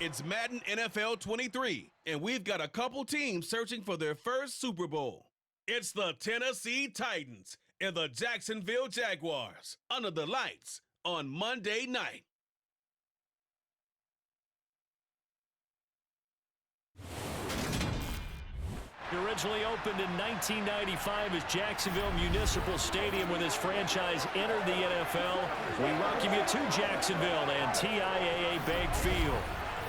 It's Madden NFL 23, and we've got a couple teams searching for their first Super Bowl. It's the Tennessee Titans and the Jacksonville Jaguars under the lights on Monday night. Originally opened in 1995 as Jacksonville Municipal Stadium when this franchise entered the NFL. We welcome you to Jacksonville and TIAA Bank Field.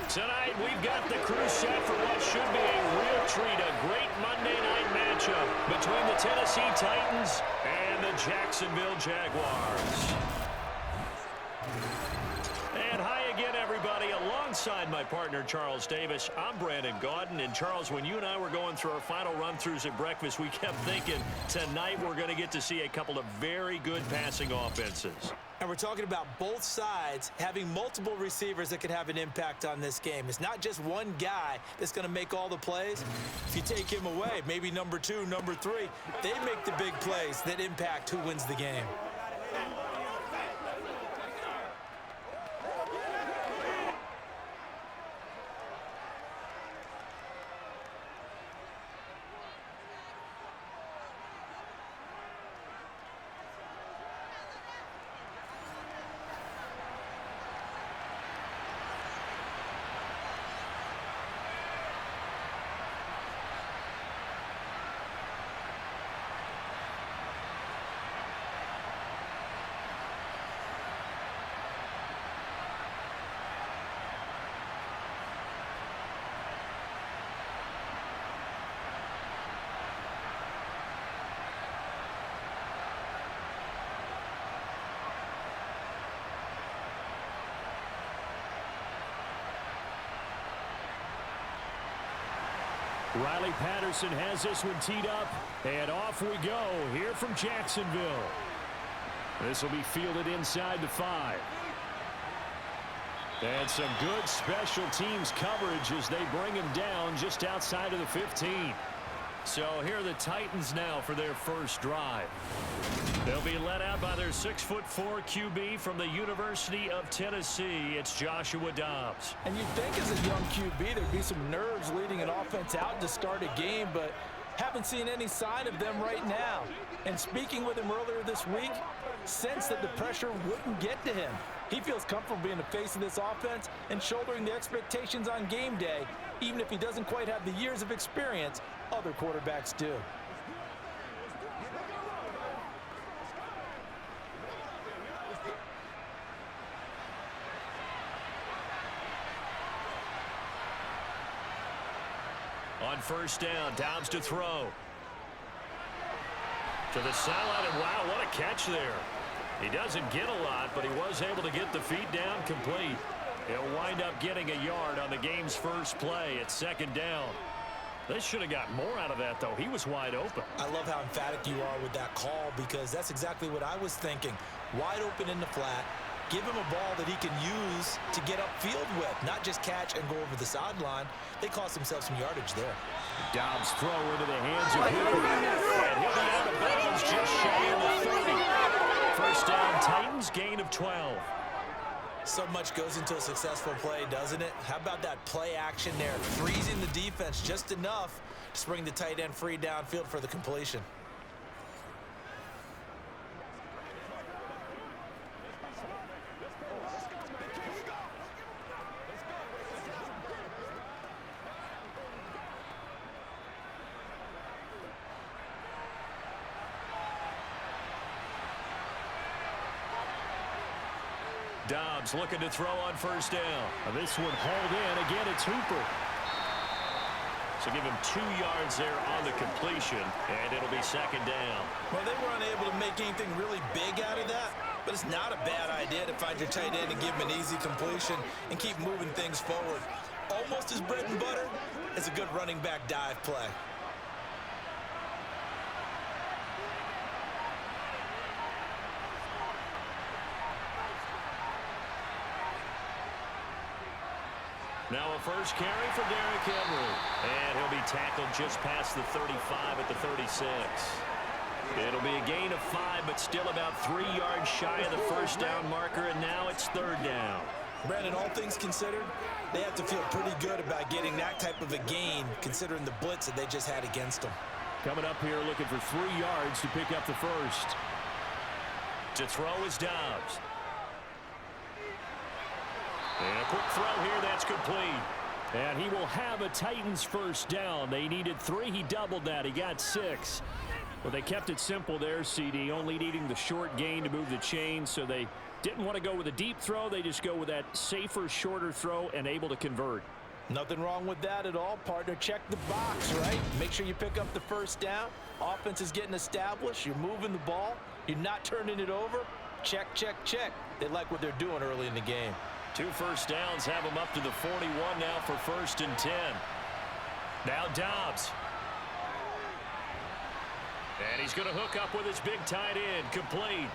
Tonight, we've got the crew set for what should be a real treat, a great Monday night matchup between the Tennessee Titans and the Jacksonville Jaguars. And hi again, everybody. Alongside my partner, Charles Davis, I'm Brandon Gaudin. And Charles, when you and I were going through our final run-throughs at breakfast, we kept thinking tonight we're going to get to see a couple of very good passing offenses. And we're talking about both sides having multiple receivers that can have an impact on this game. It's not just one guy that's going to make all the plays. If you take him away, maybe number 2, number 3, they make the big plays that impact who wins the game. Riley Patterson has this one teed up, and off we go here from Jacksonville. This will be fielded inside the 5. And some good special teams coverage as they bring him down just outside of the 15. So here are the Titans now for their first drive. They'll be led out by their 6'4" QB from the University of Tennessee. It's Joshua Dobbs. And you'd think as a young QB there'd be some nerves leading an offense out to start a game, but haven't seen any sign of them right now. And speaking with him earlier this week, sensed that the pressure wouldn't get to him. He feels comfortable being the face of this offense and shouldering the expectations on game day, even if he doesn't quite have the years of experience other quarterbacks do. On first down, Dobbs to throw. To the sideline, and wow, what a catch there. He doesn't get a lot, but he was able to get the feet down complete. He'll wind up getting a yard on the game's first play at second down. They should have got more out of that, though. He was wide open. I love how emphatic you are with that call because that's exactly what I was thinking. Wide open in the flat. Give him a ball that he can use to get upfield with, not just catch and go over the sideline. They cost themselves some yardage there. Dobbs throw into the hands of Hoover. And he'll be out of bounds just shy of the 30. First down, Titans, gain of 12. So much goes into a successful play, doesn't it? How about that play action there? Freezing the defense just enough to bring the tight end free downfield for the completion. Dobbs looking to throw on first down. This one hauled in. Again, it's Hooper. So give him 2 yards there on the completion, and it'll be second down. Well, they were unable to make anything really big out of that, but it's not a bad idea to find your tight end and give him an easy completion and keep moving things forward. Almost as bread and butter as a good running back dive play. Now a first carry for Derrick Henry. And he'll be tackled just past the 35 at the 36. It'll be a gain of 5, but still about 3 yards shy of the first down marker, and now it's third down. Brandon, all things considered, they have to feel pretty good about getting that type of a gain, considering the blitz that they just had against them. Coming up here looking for 3 yards to pick up the first. To throw is Dobbs. And a quick throw here, that's complete. And he will have a Titans first down. They needed 3. He doubled that. He got 6. Well, they kept it simple there, CD, only needing the short gain to move the chain, so they didn't want to go with a deep throw. They just go with that safer, shorter throw and able to convert. Nothing wrong with that at all, partner. Check the box, right? Make sure you pick up the first down. Offense is getting established. You're moving the ball. You're not turning it over. Check, check, check. They like what they're doing early in the game. 2 first downs have him up to the 41 now for 1st and 10. Now Dobbs. And he's going to hook up with his big tight end. Complete.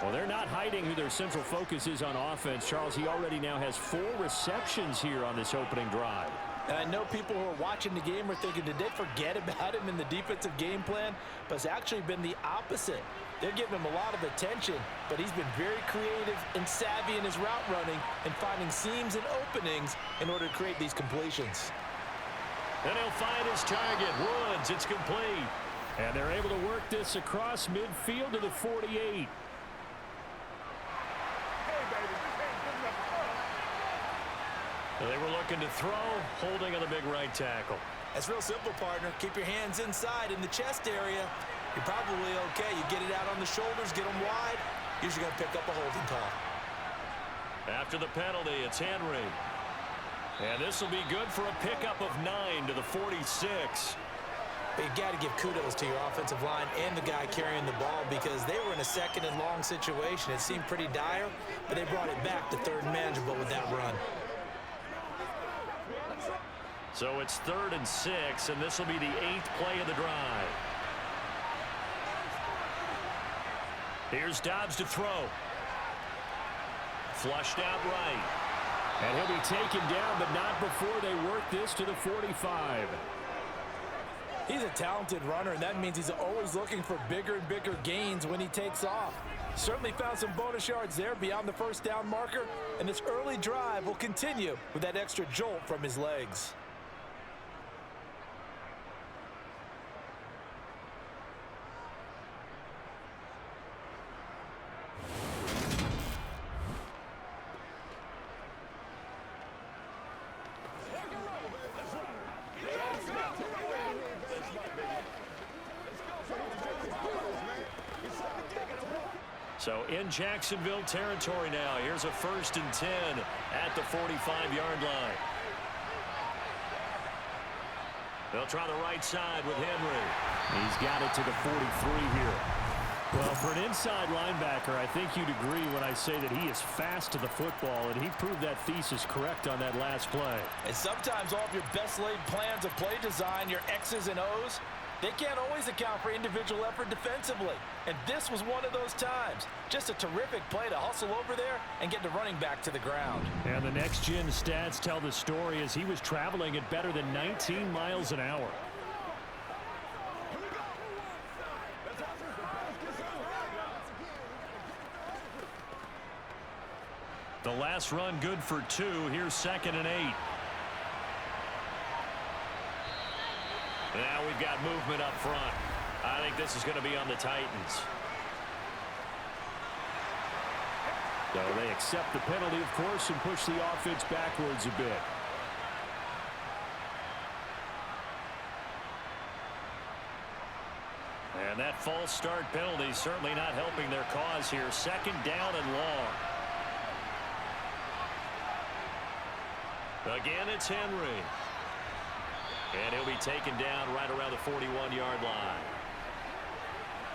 Well, they're not hiding who their central focus is on offense. Charles, he already now has 4 receptions here on this opening drive. And I know people who are watching the game are thinking, did they forget about him in the defensive game plan? But it's actually been the opposite. They're giving him a lot of attention, but he's been very creative and savvy in his route running and finding seams and openings in order to create these completions. Then he'll find his target. Woods, it's complete. And they're able to work this across midfield to the 48. They were looking to throw, holding on the big right tackle. That's real simple, partner. Keep your hands inside in the chest area. You're probably okay. You get it out on the shoulders, get them wide. Usually going to pick up a holding call. After the penalty, it's Henry. And this will be good for a pickup of 9 to the 46. But you got to give kudos to your offensive line and the guy carrying the ball because they were in a 2nd and long situation. It seemed pretty dire, but they brought it back to 3rd and manageable with that run. So it's 3rd and 6, and this will be the 8th play of the drive. Here's Dobbs to throw. Flushed out right. And he'll be taken down, but not before they work this to the 45. He's a talented runner, and that means he's always looking for bigger and bigger gains when he takes off. Certainly found some bonus yards there beyond the first down marker, and this early drive will continue with that extra jolt from his legs. So in Jacksonville territory now. Here's a 1st and 10 at the 45-yard line. They'll try the right side with Henry. He's got it to the 43 here. Well, for an inside linebacker, I think you'd agree when I say that he is fast to the football, and he proved that thesis correct on that last play. And sometimes all of your best laid plans of play design, your X's and O's, they can't always account for individual effort defensively. And this was one of those times. Just a terrific play to hustle over there and get the running back to the ground. And the next-gen stats tell the story as he was traveling at better than 19 miles an hour. The last run good for 2. Here's 2nd and 8. Now we've got movement up front. I think this is going to be on the Titans. So they accept the penalty, of course, and push the offense backwards a bit. And that false start penalty certainly not helping their cause here. 2nd down and long. Again, it's Henry. And he'll be taken down right around the 41-yard line.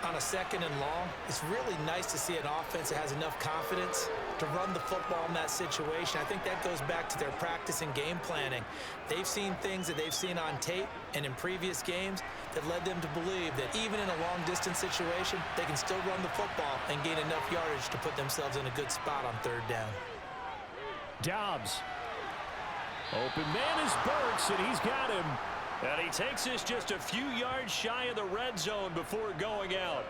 On a 2nd and long, it's really nice to see an offense that has enough confidence to run the football in that situation. I think that goes back to their practice and game planning. They've seen things that they've seen on tape and in previous games that led them to believe that even in a long-distance situation, they can still run the football and gain enough yardage to put themselves in a good spot on 3rd down. Dobbs. Open man is Burks, and he's got him. And he takes this just a few yards shy of the red zone before going out.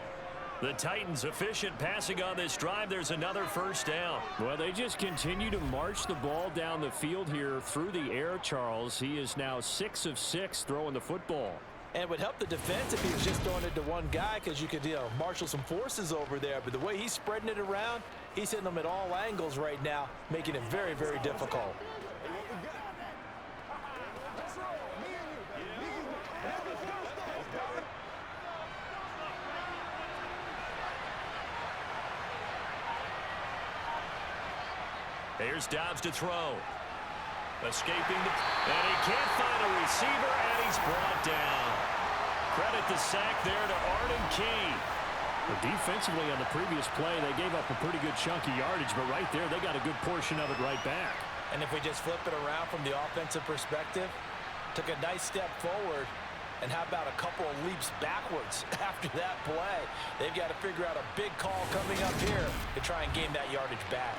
The Titans efficient passing on this drive. There's another first down. Well, they just continue to march the ball down the field here through the air, Charles. He is now 6 of 6 throwing the football. And it would help the defense if he was just throwing it to one guy because you could, marshal some forces over there. But the way he's spreading it around, he's hitting them at all angles right now, making it very, very difficult. Here's Dobbs to throw. Escaping and he can't find a receiver, and he's brought down. Credit the sack there to Arden Key. Well, defensively on the previous play, they gave up a pretty good chunk of yardage, but right there, they got a good portion of it right back. And if we just flip it around from the offensive perspective, took a nice step forward, and how about a couple of leaps backwards after that play? They've got to figure out a big call coming up here to try and gain that yardage back.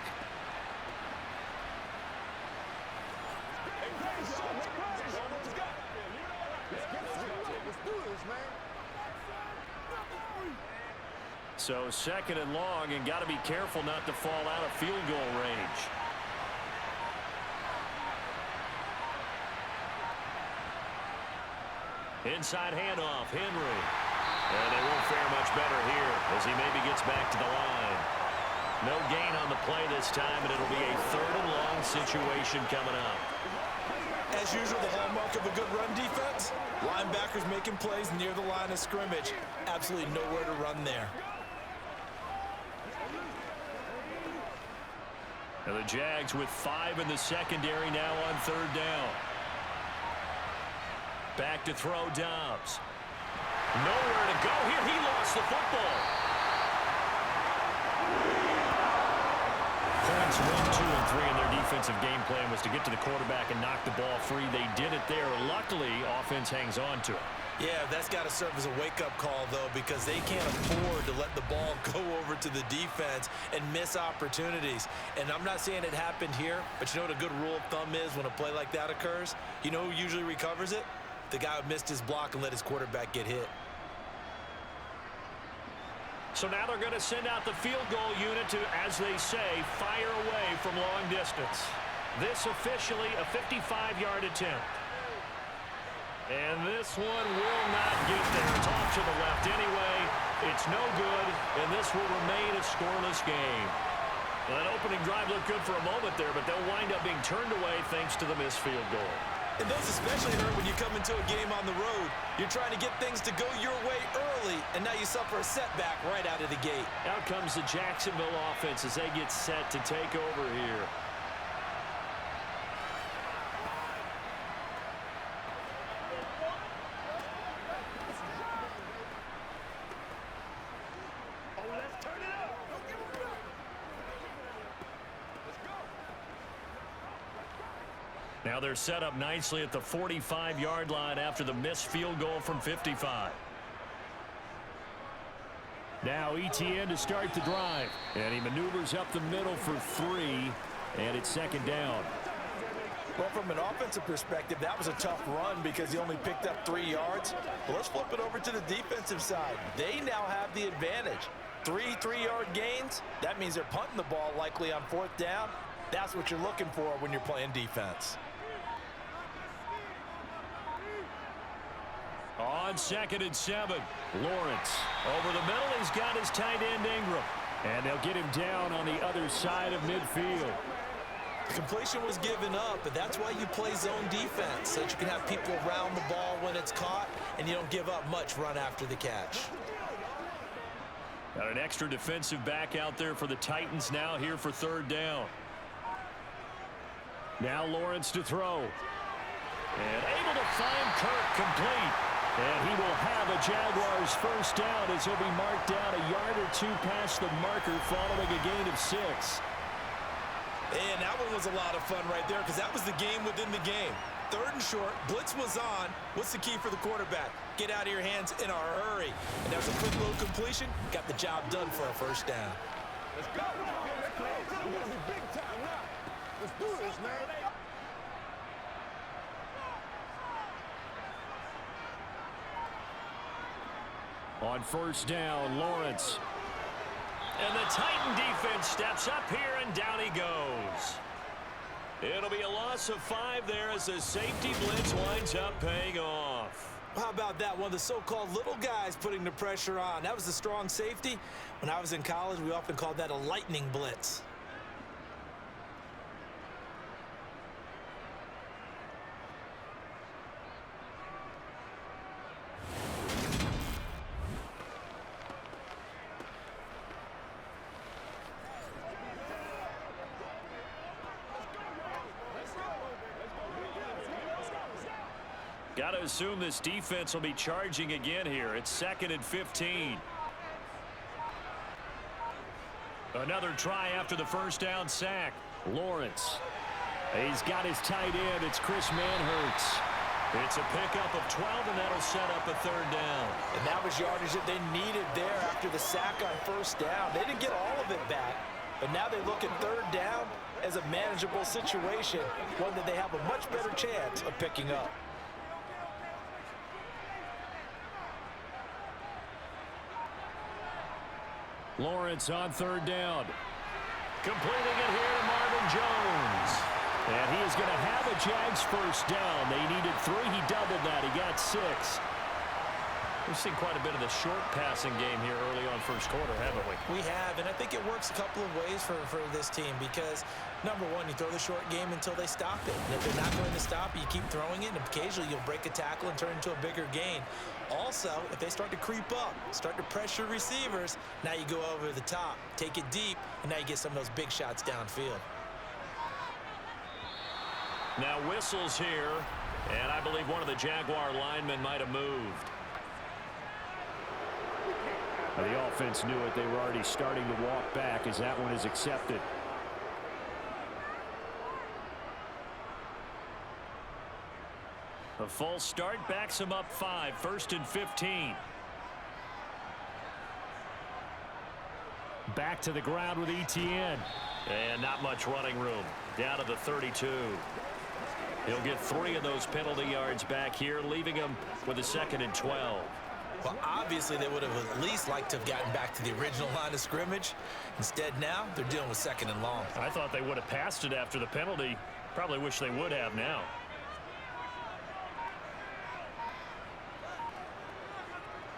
So second and long, and got to be careful not to fall out of field goal range. Inside handoff, Henry. And they won't fare much better here as he maybe gets back to the line. No gain on the play this time, and it'll be a third and long situation coming up. As usual, the hallmark of a good run defense, linebackers making plays near the line of scrimmage. Absolutely nowhere to run there. Now the Jags with 5 in the secondary now on third down. Back to throw Dobbs. Nowhere to go here. He lost the football. Points 1, 2, and 3 in their defensive game plan was to get to the quarterback and knock the ball free. They did it there. Luckily, offense hangs on to it. Yeah, that's got to serve as a wake-up call, though, because they can't afford to let the ball go over to the defense and miss opportunities. And I'm not saying it happened here, but you know what a good rule of thumb is when a play like that occurs? You know who usually recovers it? The guy who missed his block and let his quarterback get hit. So now they're going to send out the field goal unit to, as they say, fire away from long distance. This officially a 55-yard attempt. And this one will not get there. It's off to the left anyway. It's no good, and this will remain a scoreless game. Well, that opening drive looked good for a moment there, but they'll wind up being turned away thanks to the missed field goal. And those especially hurt when you come into a game on the road. You're trying to get things to go your way early, and now you suffer a setback right out of the gate. Out comes the Jacksonville offense as they get set to take over here. Now they're set up nicely at the 45-yard line after the missed field goal from 55. Now ETN to start the drive. And he maneuvers up the middle for 3. And it's second down. Well, from an offensive perspective, that was a tough run because he only picked up 3 yards. But let's flip it over to the defensive side. They now have the advantage. 3 3-yard gains. That means they're punting the ball likely on 4th down. That's what you're looking for when you're playing defense. On 2nd and 7, Lawrence. Over the middle, he's got his tight end Ingram. And they'll get him down on the other side of midfield. Completion was given up, but that's why you play zone defense, so that you can have people around the ball when it's caught, and you don't give up much run after the catch. Got an extra defensive back out there for the Titans now here for 3rd down. Now Lawrence to throw. And able to find Kirk complete. And he will have a Jaguars first down as he'll be marked down a yard or 2 past the marker following a gain of 6. And that one was a lot of fun right there because that was the game within the game. 3rd and short, blitz was on. What's the key for the quarterback? Get out of your hands in a hurry. And that was a quick little completion. Got the job done for a first down. Let's go. Big time now. Let's do this, man. On 1st down, Lawrence. And the Titan defense steps up here, and down he goes. It'll be a loss of 5 there as the safety blitz winds up paying off. How about that? One of the so-called little guys putting the pressure on. That was a strong safety. When I was in college, we often called that a lightning blitz. Got to assume this defense will be charging again here. It's 2nd and 15. Another try after the first down sack. Lawrence. He's got his tight end. It's Chris Manhertz. It's a pickup of 12, and that'll set up a 3rd down. And that was yardage that they needed there after the sack on 1st down. They didn't get all of it back, but now they look at 3rd down as a manageable situation, one that they have a much better chance of picking up. Lawrence on 3rd down. Completing it here to Marvin Jones. And he is going to have a Jags first down. They needed 3. He doubled that. He got 6. We've seen quite a bit of the short passing game here early on first quarter, haven't we? We have, and I think it works a couple of ways for this team because, number one, you throw the short game until they stop it. And if they're not going to stop it, you keep throwing it, and occasionally you'll break a tackle and turn it into a bigger gain. Also, if they start to creep up, start to pressure receivers, now you go over the top, take it deep, and now you get some of those big shots downfield. Now whistles here, and I believe one of the Jaguar linemen might have moved. The offense knew it. They were already starting to walk back as that one is accepted. A false start backs him up 5, 1st and 15. Back to the ground with ETN. And not much running room. Down to the 32. He'll get 3 of those penalty yards back here, leaving him with a 2nd and 12. Well, obviously, they would have at least liked to have gotten back to the original line of scrimmage. Instead, now, they're dealing with 2nd and long. I thought they would have passed it after the penalty. Probably wish they would have now.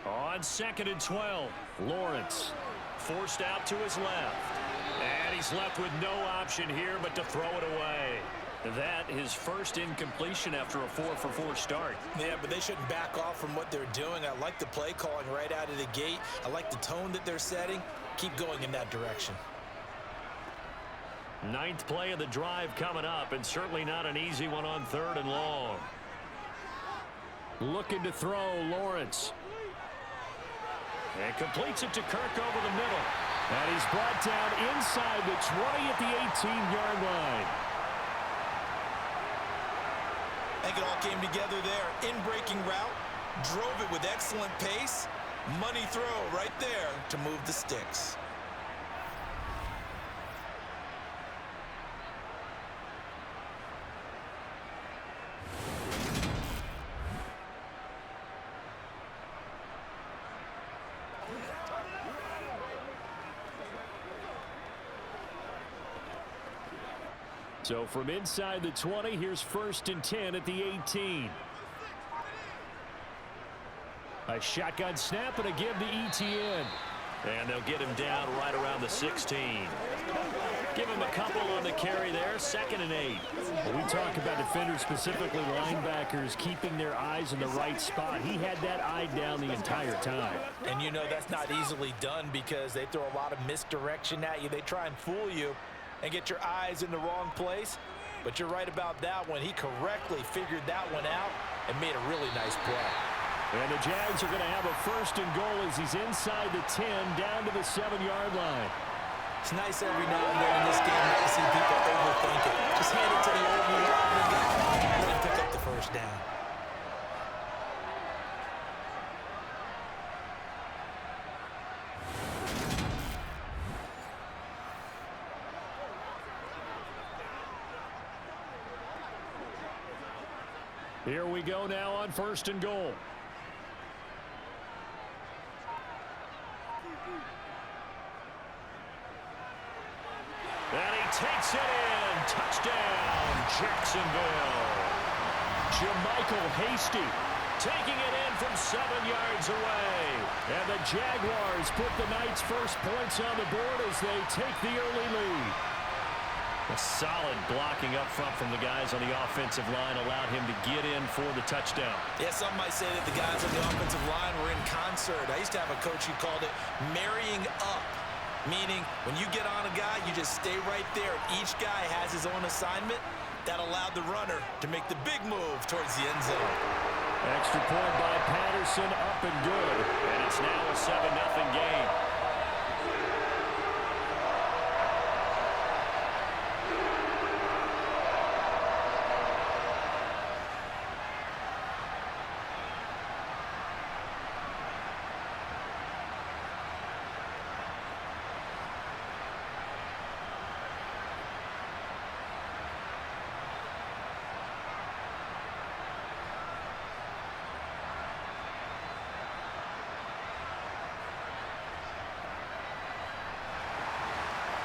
On 2nd and 12, Lawrence. Forced out to his left. And he's left with no option here but to throw it away. That his first incompletion after a 4-for-4 start. Yeah, but they shouldn't back off from what they're doing. I like the play calling right out of the gate. I like the tone that they're setting. Keep going in that direction. 9th play of the drive coming up, and certainly not an easy one on 3rd and long. Looking to throw, Lawrence. And completes it to Kirk over the middle. And he's brought down inside the 20 at the 18-yard line. I think it all came together there. In-breaking route, drove it with excellent pace. Money throw right there to move the sticks. So from inside the 20, here's 1st and 10 at the 18. A shotgun snap and a give to ETN. And they'll get him down right around the 16. Give him a couple on the carry there, 2nd and 8. When we talk about defenders, specifically linebackers, keeping their eyes in the right spot. He had that eye down the entire time. And you know that's not easily done because they throw a lot of misdirection at you. They try and fool you and get your eyes in the wrong place. But you're right about that one. He correctly figured that one out and made a really nice play. And the Jags are going to have a 1st and goal as he's inside the 10 down to the 7-yard line. It's nice every now and then in this game not to see people overthink it. Just hand it to the open guy and let him pick up the 1st down. Here we go now on 1st and goal. takes it in. Touchdown, Jacksonville. Jermichael Hasty taking it in from 7 yards away. And the Jaguars put the night's first points on the board as they take the early lead. A solid blocking up front from the guys on the offensive line allowed him to get in for the touchdown. Yeah, some might say that the guys on the offensive line were in concert. I used to have a coach who called it marrying up, meaning when you get on a guy, you just stay right there. Each guy has his own assignment. That allowed the runner to make the big move towards the end zone. Extra point by Patterson, up and good. And it's now a 7-0 game.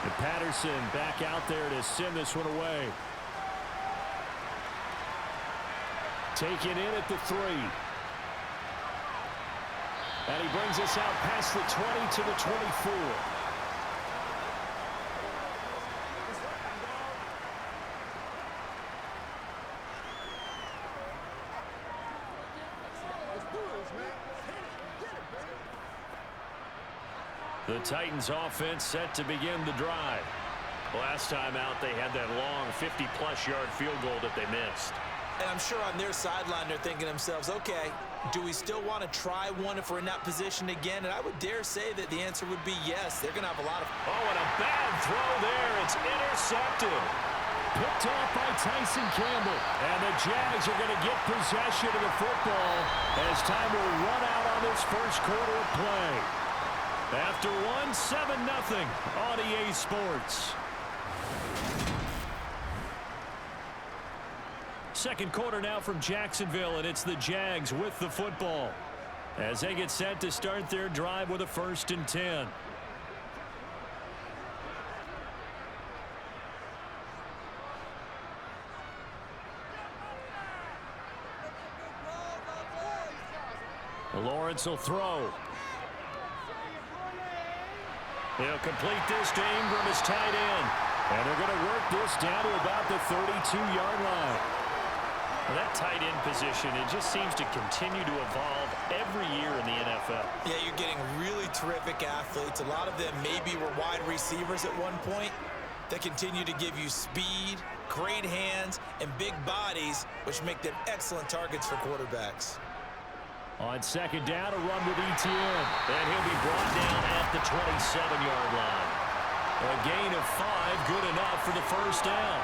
And Patterson back out there to send this one away. Taken in at the 3. And he brings us out past the 20 to the 24. The Titans offense set to begin the drive. Last time out, they had that long 50-plus yard field goal that they missed. And I'm sure on their sideline, they're thinking to themselves, okay, do we still want to try one if we're in that position again? And I would dare say that the answer would be yes. They're going to have a lot of... Oh, and a bad throw there. It's intercepted. Picked off by Tyson Campbell. And the Jags are going to get possession of the football as time will run out on this first quarter of play. After 7-0 on EA Sports. Second quarter now from Jacksonville, and it's the Jags with the football as they get set to start their drive with a 1st and 10. Lawrence will throw. He'll complete this to Ingram as tight end. And they're going to work this down to about the 32-yard line. Well, that tight end position, it just seems to continue to evolve every year in the NFL. Yeah, you're getting really terrific athletes. A lot of them maybe were wide receivers at one point. They continue to give you speed, great hands, and big bodies, which make them excellent targets for quarterbacks. On second down, a run with Etienne. And he'll be brought down at the 27-yard line. A gain of 5, good enough for the first down.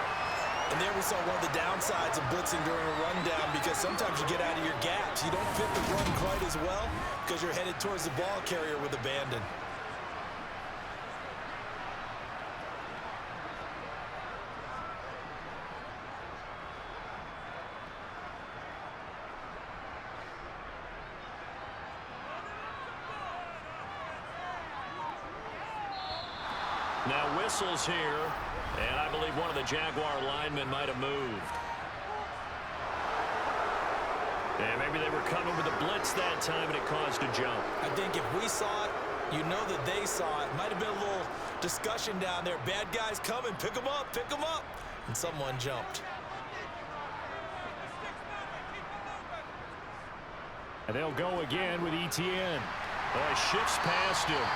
And there we saw one of the downsides of blitzing during a rundown, because sometimes you get out of your gaps. You don't fit the run quite as well because you're headed towards the ball carrier with abandon. Now whistles here, and I believe one of the Jaguar linemen might have moved. And maybe they were coming with a blitz that time, and it caused a jump. I think if we saw it, you know that they saw it. Might have been a little discussion down there. Bad guys coming, pick them up, pick them up. And someone jumped. And they'll go again with Etienne. Shifts past him.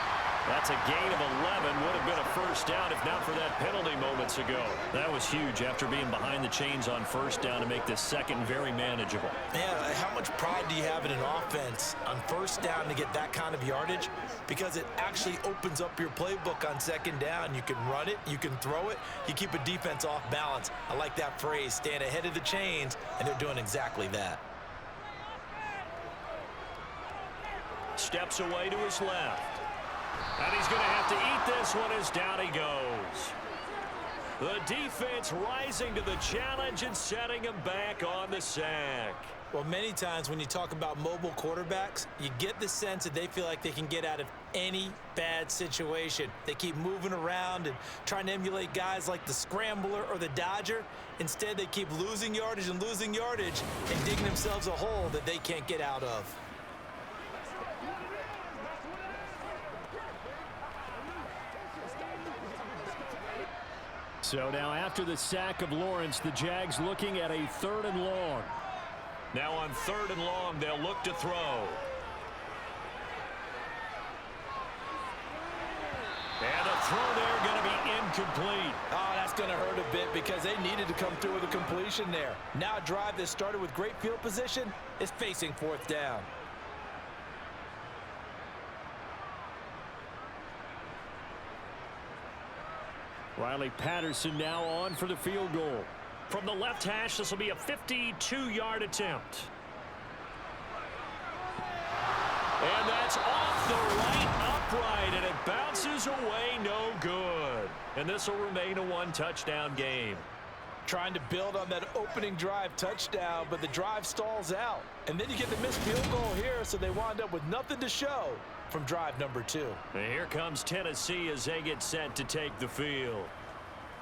That's a gain of 11. Would have been a first down if not for that penalty moments ago. That was huge after being behind the chains on first down to make this second very manageable. Yeah, how much pride do you have in an offense on first down to get that kind of yardage? Because it actually opens up your playbook on second down. You can run it, you can throw it, you keep a defense off balance. I like that phrase, stand ahead of the chains, and they're doing exactly that. Steps away to his left. And he's going to have to eat this one as down he goes. The defense rising to the challenge and setting him back on the sack. Well, many times when you talk about mobile quarterbacks, you get the sense that they feel like they can get out of any bad situation. They keep moving around and trying to emulate guys like the Scrambler or the Dodger. Instead, they keep losing yardage and digging themselves a hole that they can't get out of. So now after the sack of Lawrence, the Jags looking at a 3rd and long. Now on 3rd and long, they'll look to throw. And the throw there going to be incomplete. Oh, that's going to hurt a bit because they needed to come through with a completion there. Now a drive that started with great field position is facing 4th down. Riley Patterson now on for the field goal. From the left hash, this will be a 52-yard attempt. And that's off the right upright, and it bounces away no good. And this will remain a 1-touchdown game. Trying to build on that opening drive touchdown, but the drive stalls out. And then you get the missed field goal here, so they wind up with nothing to show from drive number 2. And here comes Tennessee as they get set to take the field.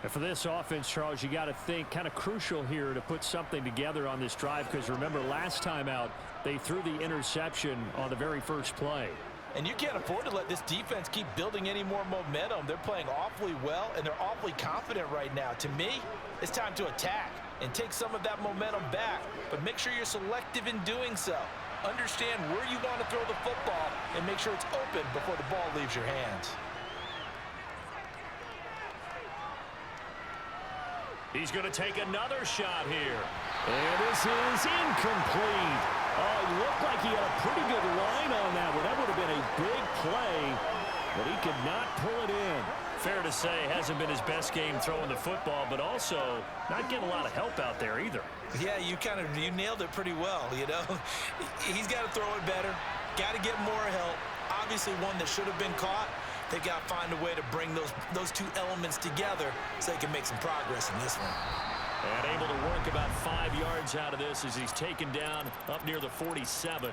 And for this offense, Charles, you got to think kind of crucial here to put something together on this drive, because remember last time out they threw the interception on the very first play. And you can't afford to let this defense keep building any more momentum. They're playing awfully well, and they're awfully confident right now. To me, it's time to attack and take some of that momentum back, but make sure you're selective in doing so. Understand where you want to throw the football and make sure it's open before the ball leaves your hands. He's going to take another shot here. And this is incomplete. Oh, it looked like he had a pretty good line on that one. That would have been a big play, but he could not pull it in. Fair to say, hasn't been his best game throwing the football, but also not getting a lot of help out there either. Yeah, you nailed it pretty well, you know. He's got to throw it better, got to get more help. Obviously one that should have been caught. They got to find a way to bring those two elements together so they can make some progress in this one. And able to work about 5 yards out of this as he's taken down up near the 47.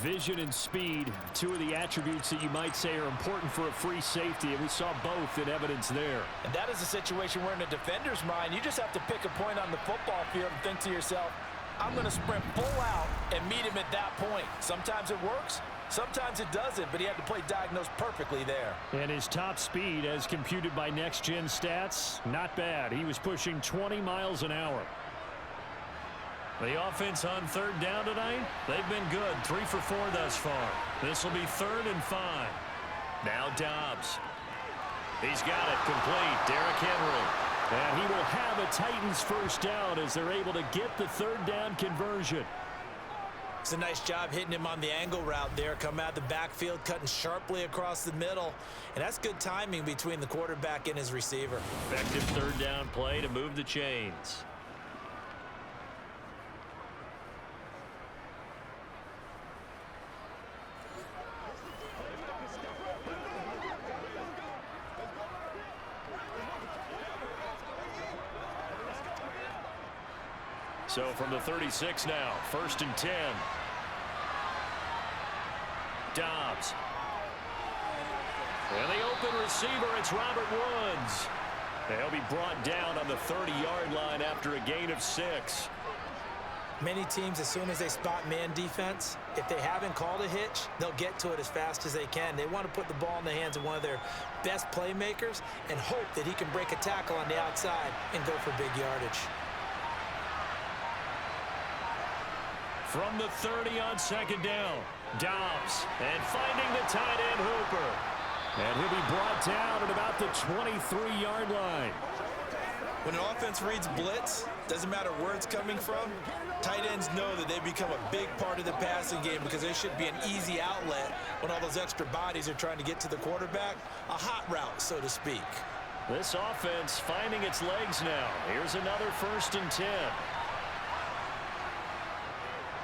Vision and speed, two of the attributes that you might say are important for a free safety, and we saw both in evidence there. And that is a situation where in a defender's mind, you just have to pick a point on the football field and think to yourself, I'm going to sprint full out and meet him at that point. Sometimes it works, sometimes it doesn't, but he had to play diagnosed perfectly there. And his top speed, as computed by Next Gen Stats, not bad. He was pushing 20 miles an hour. The offense on 3rd down tonight, they've been good. 3 for 4 thus far. This will be 3rd and 5. Now Dobbs. He's got it complete. Derrick Henry. And he will have a Titans first down as they're able to get the 3rd down conversion. It's a nice job hitting him on the angle route there. Come out the backfield, cutting sharply across the middle. And that's good timing between the quarterback and his receiver. Effective 3rd down play to move the chains. So from the 36 now, 1st and 10. Dobbs. And the open receiver, it's Robert Woods. They'll be brought down on the 30-yard line after a gain of 6. Many teams, as soon as they spot man defense, if they haven't called a hitch, they'll get to it as fast as they can. They want to put the ball in the hands of one of their best playmakers and hope that he can break a tackle on the outside and go for big yardage. From the 30 on 2nd down, Dobbs, and finding the tight end Hooper. And he'll be brought down at about the 23-yard line. When an offense reads blitz, doesn't matter where it's coming from, tight ends know that they become a big part of the passing game because there should be an easy outlet when all those extra bodies are trying to get to the quarterback. A hot route, so to speak. This offense finding its legs now. Here's another 1st and 10.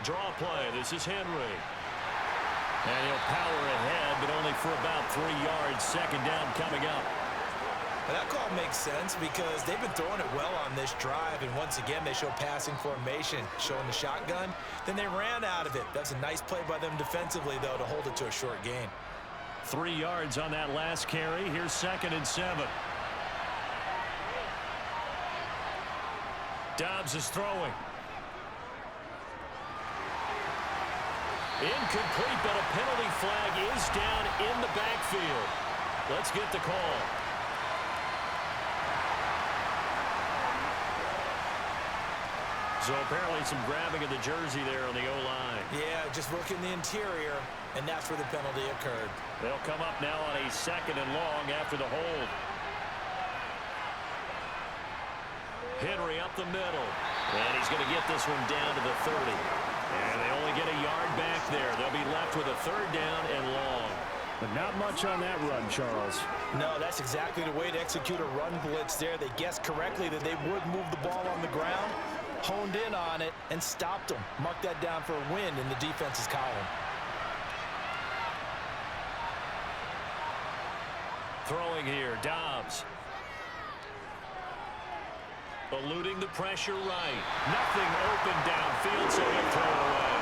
Draw play. This is Henry. And he'll power ahead, but only for about 3 yards. 2nd down coming up. And that call makes sense because they've been throwing it well on this drive, and once again they show passing formation, showing the shotgun. Then they ran out of it. That's a nice play by them defensively, though, to hold it to a short gain. 3 yards on that last carry. Here's 2nd and 7. Dobbs is throwing. Incomplete, but a penalty flag is down in the backfield. Let's get the call. So apparently some grabbing of the jersey there on the O-line. Yeah, just working the interior, and that's where the penalty occurred. They'll come up now on a 2nd and long after the hold. Henry up the middle. And he's going to get this one down to the 30. And they only get a yard back there. They'll be left with a 3rd down and long. But not much on that run, Charles. No, that's exactly the way to execute a run blitz there. They guessed correctly that they would move the ball on the ground, honed in on it, and stopped them. Mark that down for a win in the defense's column. Throwing here, Dobbs. Eluding the pressure right. Nothing open downfield, so he'll throw it away.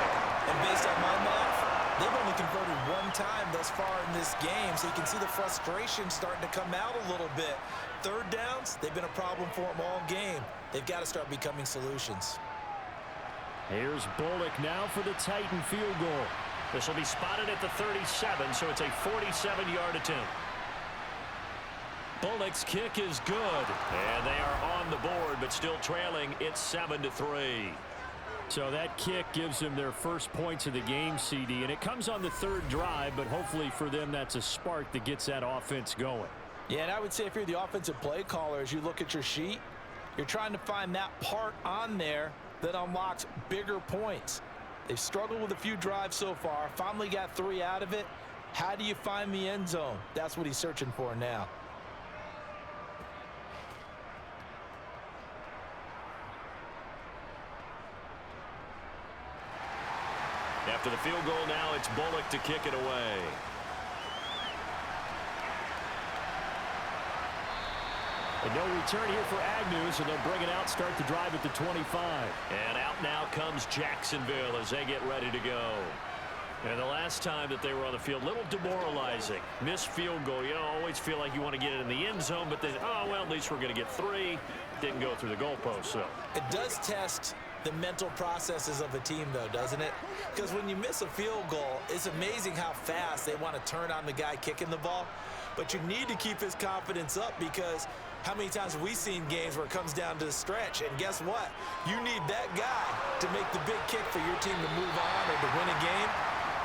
And based on my math, they've only converted 1 time thus far in this game, so you can see the frustration starting to come out a little bit. 3rd downs, they've been a problem for them all game. They've got to start becoming solutions. Here's Bullock now for the Titan field goal. This will be spotted at the 37, so it's a 47-yard attempt. Bullock's kick is good, and they are on the board, but still trailing. It's 7-3. So that kick gives them their first points of the game, CD, and it comes on the 3rd drive, but hopefully for them that's a spark that gets that offense going. Yeah, and I would say if you're the offensive play caller, as you look at your sheet, you're trying to find that part on there that unlocks bigger points. They've struggled with a few drives so far, finally got 3 out of it. How do you find the end zone? That's what he's searching for now. After the field goal now, it's Bullock to kick it away. And no return here for Agnew, so they'll bring it out, start the drive at the 25. And out now comes Jacksonville as they get ready to go. And the last time that they were on the field, a little demoralizing. Missed field goal. You know, always feel like you want to get it in the end zone, but then, oh, well, at least we're going to get 3. Didn't go through the goalpost, so. It does test the mental processes of a team, though, doesn't it? Because when you miss a field goal, it's amazing how fast they want to turn on the guy kicking the ball. But you need to keep his confidence up, because how many times have we seen games where it comes down to the stretch? And guess what? You need that guy to make the big kick for your team to move on or to win a game.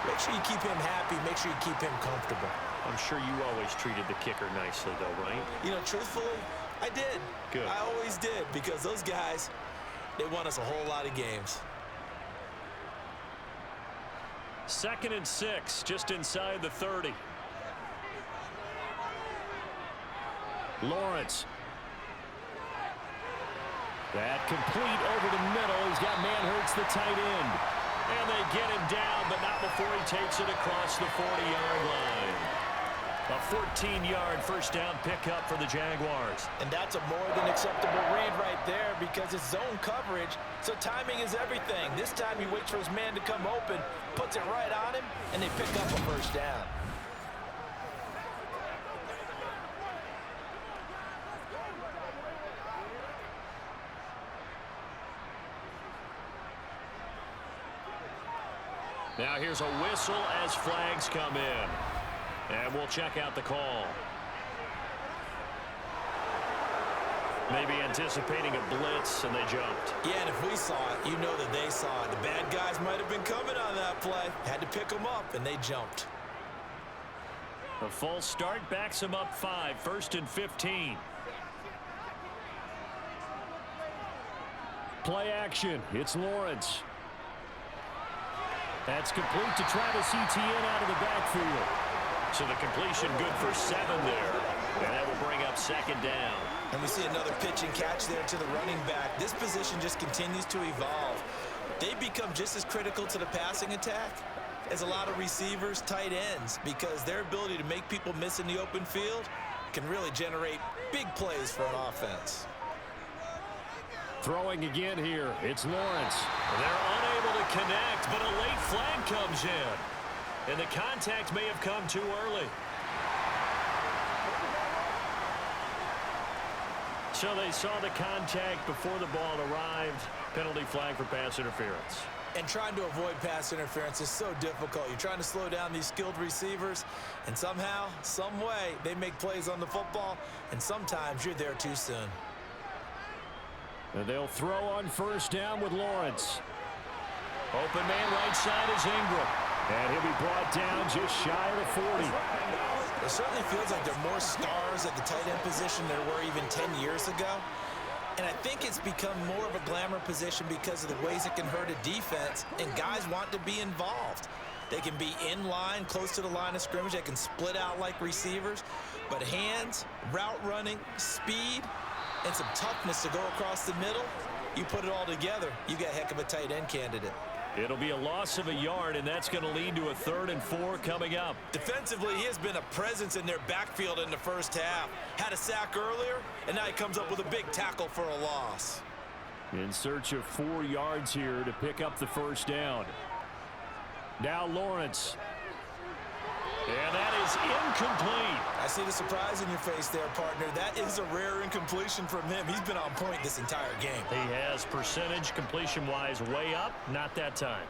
Make sure you keep him happy. Make sure you keep him comfortable. I'm sure you always treated the kicker nicely, though, right? You know, truthfully, I did. Good. I always did, because those guys, they won us a whole lot of games. 2nd and 6, just inside the 30. Lawrence. That complete over the middle. He's got Manhurts, the tight end. And they get him down, but not before he takes it across the 40-yard line. A 14-yard first down pickup for the Jaguars. And that's a more than acceptable read right there, because it's zone coverage, so timing is everything. This time he waits for his man to come open, puts it right on him, and they pick up a first down. Now here's a whistle as flags come in. And we'll check out the call. Maybe anticipating a blitz, and they jumped. Yeah, and if we saw it, you know that they saw it. The bad guys might have been coming on that play. Had to pick them up, and they jumped. The false start backs them up 5, 1st and 15. Play action. It's Lawrence. That's complete to Travis Etienne out of the backfield. So the completion good for 7 there. And that will bring up 2nd down. And we see another pitch and catch there to the running back. This position just continues to evolve. They become just as critical to the passing attack as a lot of receivers, tight ends, because their ability to make people miss in the open field, can really generate big plays for an offense. Throwing again here, it's Lawrence. They're unable to connect, but a late flag comes in. And the contact may have come too early. So they saw the contact before the ball arrived. Penalty flag for pass interference. And trying to avoid pass interference is so difficult. You're trying to slow down these skilled receivers, and somehow, some way, they make plays on the football, and sometimes you're there too soon. And they'll throw on first down with Lawrence. Open man right side is Ingram. And he'll be brought down just shy of the 40. It certainly feels like there are more stars at the tight end position than there were even 10 years ago. And I think it's become more of a glamour position because of the ways it can hurt a defense, and guys want to be involved. They can be in line, close to the line of scrimmage. They can split out like receivers. But hands, route running, speed, and some toughness to go across the middle, you put it all together, you got a heck of a tight end candidate. It'll be a loss of a yard, and that's going to lead to a 3rd and 4 coming up. Defensively, he has been a presence in their backfield in the first half. Had a sack earlier, and now he comes up with a big tackle for a loss. In search of 4 yards here to pick up the first down. Now Lawrence. And that is incomplete. I see the surprise in your face there, partner. That is a rare incompletion from him. He's been on point this entire game. He has percentage completion-wise way up, not that time.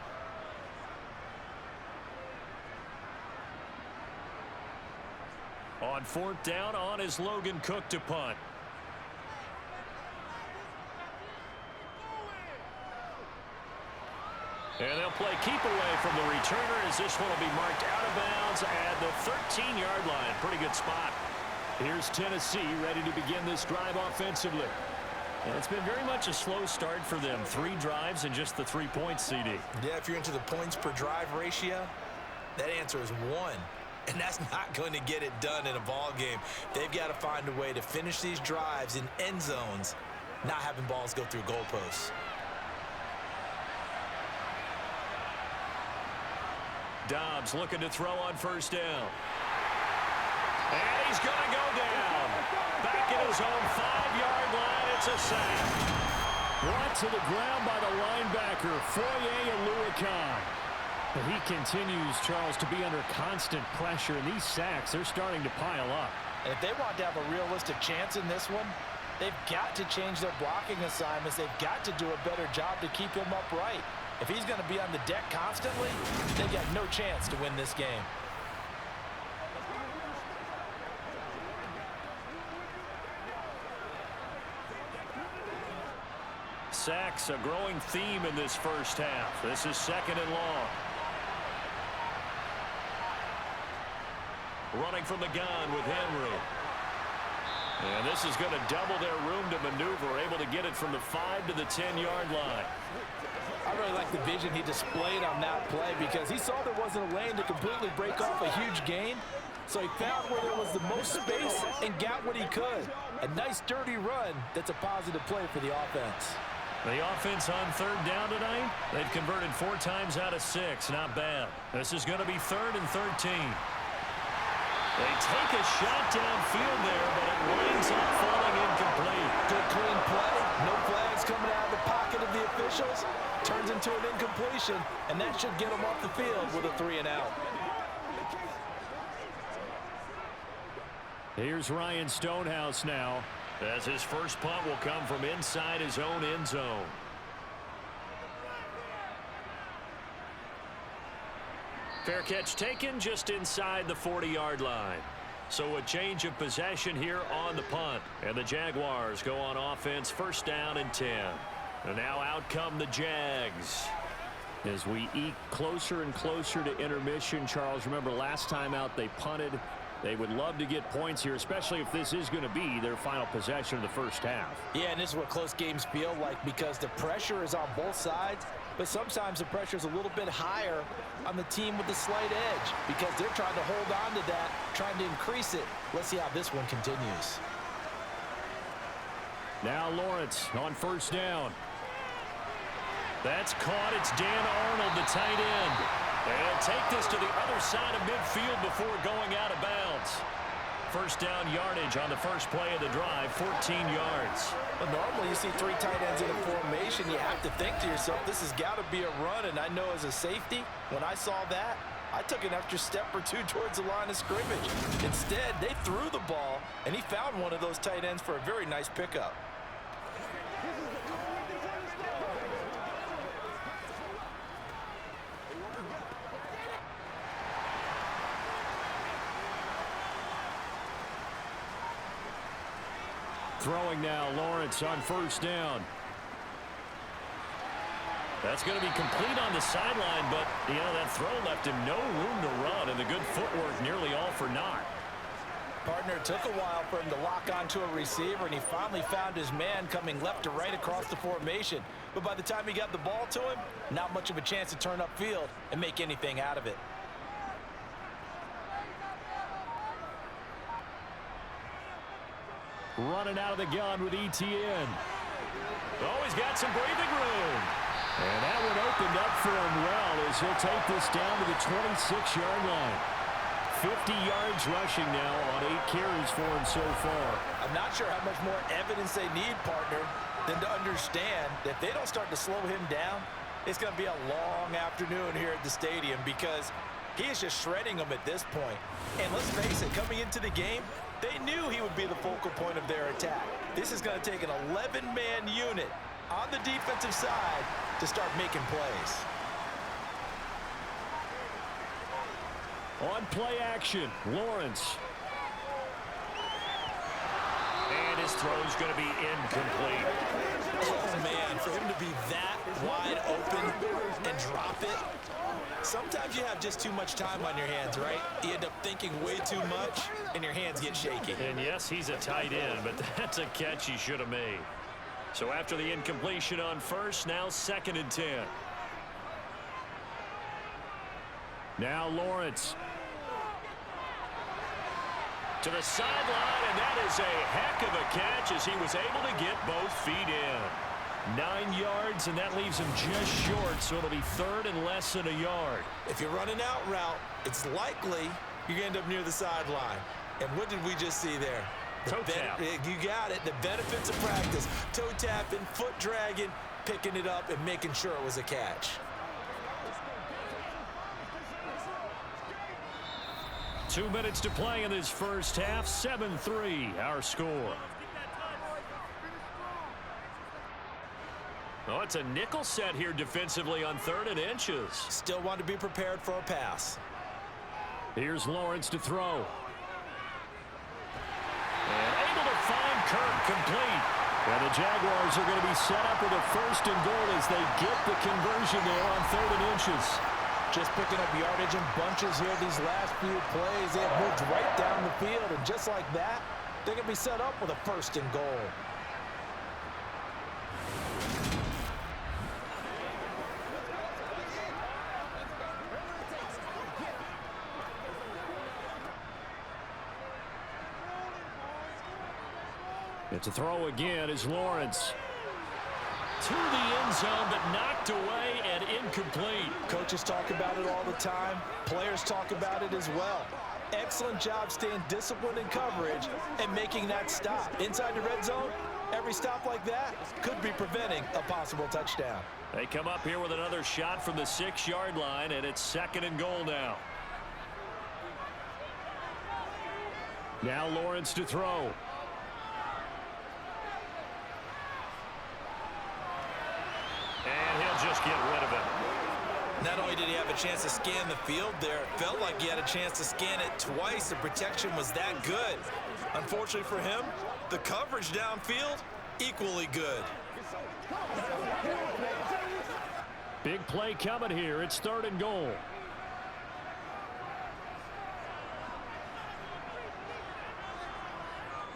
On 4th down, on is Logan Cook to punt. And they'll play keep away from the returner as this one will be marked out of bounds at the 13-yard line. Pretty good spot. Here's Tennessee ready to begin this drive offensively. And it's been very much a slow start for them. 3 drives and just the 3 points, CD. Yeah, if you're into the points per drive ratio, that answer is 1. And that's not going to get it done in a ball game. They've got to find a way to finish these drives in end zones, not having balls go through goalposts. Dobbs looking to throw on first down. And he's going to go down. Back at his own 5-yard line, it's a sack. Brought to the ground by the linebacker, Foye Aluakon. He continues, Charles, to be under constant pressure, and these sacks, they're starting to pile up. And if they want to have a realistic chance in this one, they've got to change their blocking assignments. They've got to do a better job to keep him upright. If he's going to be on the deck constantly, they've got no chance to win this game. Sacks, a growing theme in this first half. This is 2nd and long. Running from the gun with Henry. And this is going to double their room to maneuver, able to get it from the 5 to the 10-yard line. I really like the vision he displayed on that play because he saw there wasn't a lane to completely break off a huge gain. So he found where there was the most space and got what he could. A nice dirty run that's a positive play for the offense. The offense on 3rd down tonight, they've converted 4 times out of 6. Not bad. This is going to be 3rd and 13. They take a shot downfield there, but it winds up falling incomplete. Good clean play. No flags coming out of the pocket of the officials. Turns into an incompletion, and that should get them off the field with a 3-and-out. Here's Ryan Stonehouse now. As his first punt will come from inside his own end zone. Fair catch taken just inside the 40-yard line. So a change of possession here on the punt. And the Jaguars go on offense, 1st down and 10. And now out come the Jags. As we eke closer and closer to intermission, Charles, remember last time out they punted. They would love to get points here, especially if this is going to be their final possession of the first half. Yeah, and this is what close games feel like because the pressure is on both sides, but sometimes the pressure is a little bit higher on the team with the slight edge because they're trying to hold on to that, trying to increase it. Let's see how this one continues. Now Lawrence on first down. That's caught. It's Dan Arnold, the tight end. And take this to the other side of midfield before going out of bounds. First down yardage on the first play of the drive, 14 yards. But normally you see 3 tight ends in a formation. You have to think to yourself, this has got to be a run. And I know as a safety, when I saw that, I took an extra step or 2 towards the line of scrimmage. Instead, they threw the ball, and he found one of those tight ends for a very nice pickup. Throwing now, Lawrence on first down. That's going to be complete on the sideline, but, that throw left him no room to run, and the good footwork nearly all for naught. Partner, took a while for him to lock onto a receiver, and he finally found his man coming left to right across the formation. But by the time he got the ball to him, not much of a chance to turn upfield and make anything out of it. Running out of the gun with ETN. Oh, he's got some breathing room. And that one opened up for him well as he'll take this down to the 26-yard line. 50 yards rushing now on 8 carries for him so far. I'm not sure how much more evidence they need, partner, than to understand that if they don't start to slow him down, it's going to be a long afternoon here at the stadium because he is just shredding them at this point. And let's face it, coming into the game, they knew he would be the focal point of their attack. This is going to take an 11-man unit on the defensive side to start making plays. On play action, Lawrence. And his throw's going to be incomplete. Oh, man, for him to be that wide open and drop it. Sometimes you have just too much time on your hands, right? You end up thinking way too much, and your hands get shaky. And yes, he's a tight end, but that's a catch he should have made. So after the incompletion on first, now 2nd and 10. Now Lawrence. To the sideline, and that is a heck of a catch as he was able to get both feet in. 9 yards, and that leaves him just short, so it'll be 3rd and less than a yard. If you're running out route, it's likely you're going to end up near the sideline. And what did we just see there? Toe tap. You got it. The benefits of practice. Toe tapping, foot dragging, picking it up, and making sure it was a catch. Two minutes to play in this first half. 7-3, our score. Oh, it's a nickel set here defensively on 3rd and inches. Still want to be prepared for a pass. Here's Lawrence to throw. And able to find Kirk complete. And the Jaguars are going to be set up with a 1st and goal as they get the conversion there on 3rd and inches. Just picking up yardage in bunches here these last few plays. They have moved right down the field, and just like that, they're going to be set up with a 1st and goal. It's a throw again as Lawrence. To the end zone, but knocked away and incomplete. Coaches talk about it all the time. Players talk about it as well. Excellent job staying disciplined in coverage and making that stop. Inside the red zone, every stop like that could be preventing a possible touchdown. They come up here with another shot from the 6-yard line, and it's 2nd and goal now. Now Lawrence to throw. And he'll just get rid of it. Not only did he have a chance to scan the field there, it felt like he had a chance to scan it twice. The protection was that good. Unfortunately for him, the coverage downfield, equally good. Big play coming here. It's 3rd and goal.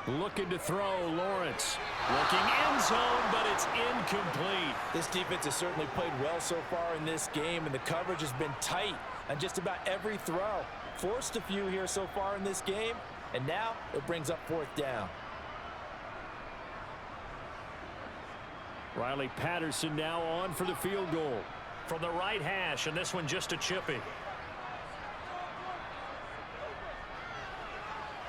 Looking to throw, Lawrence. Looking end zone, but it's incomplete. This defense has certainly played well so far in this game, and the coverage has been tight on just about every throw. Forced a few here so far in this game, and now it brings up 4th down. Riley Patterson now on for the field goal. From the right hash, and this one just a chippy.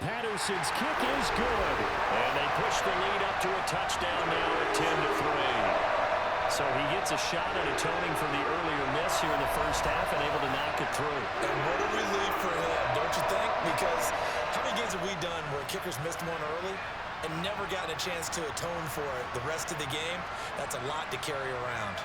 Patterson's kick is good. And they push the lead up to a touchdown now at 10-3. So he gets a shot at atoning for the earlier miss here in the first half and able to knock it through. And what a relief for him, don't you think? Because how many games have we done where kickers missed one early and never gotten a chance to atone for it the rest of the game? That's a lot to carry around.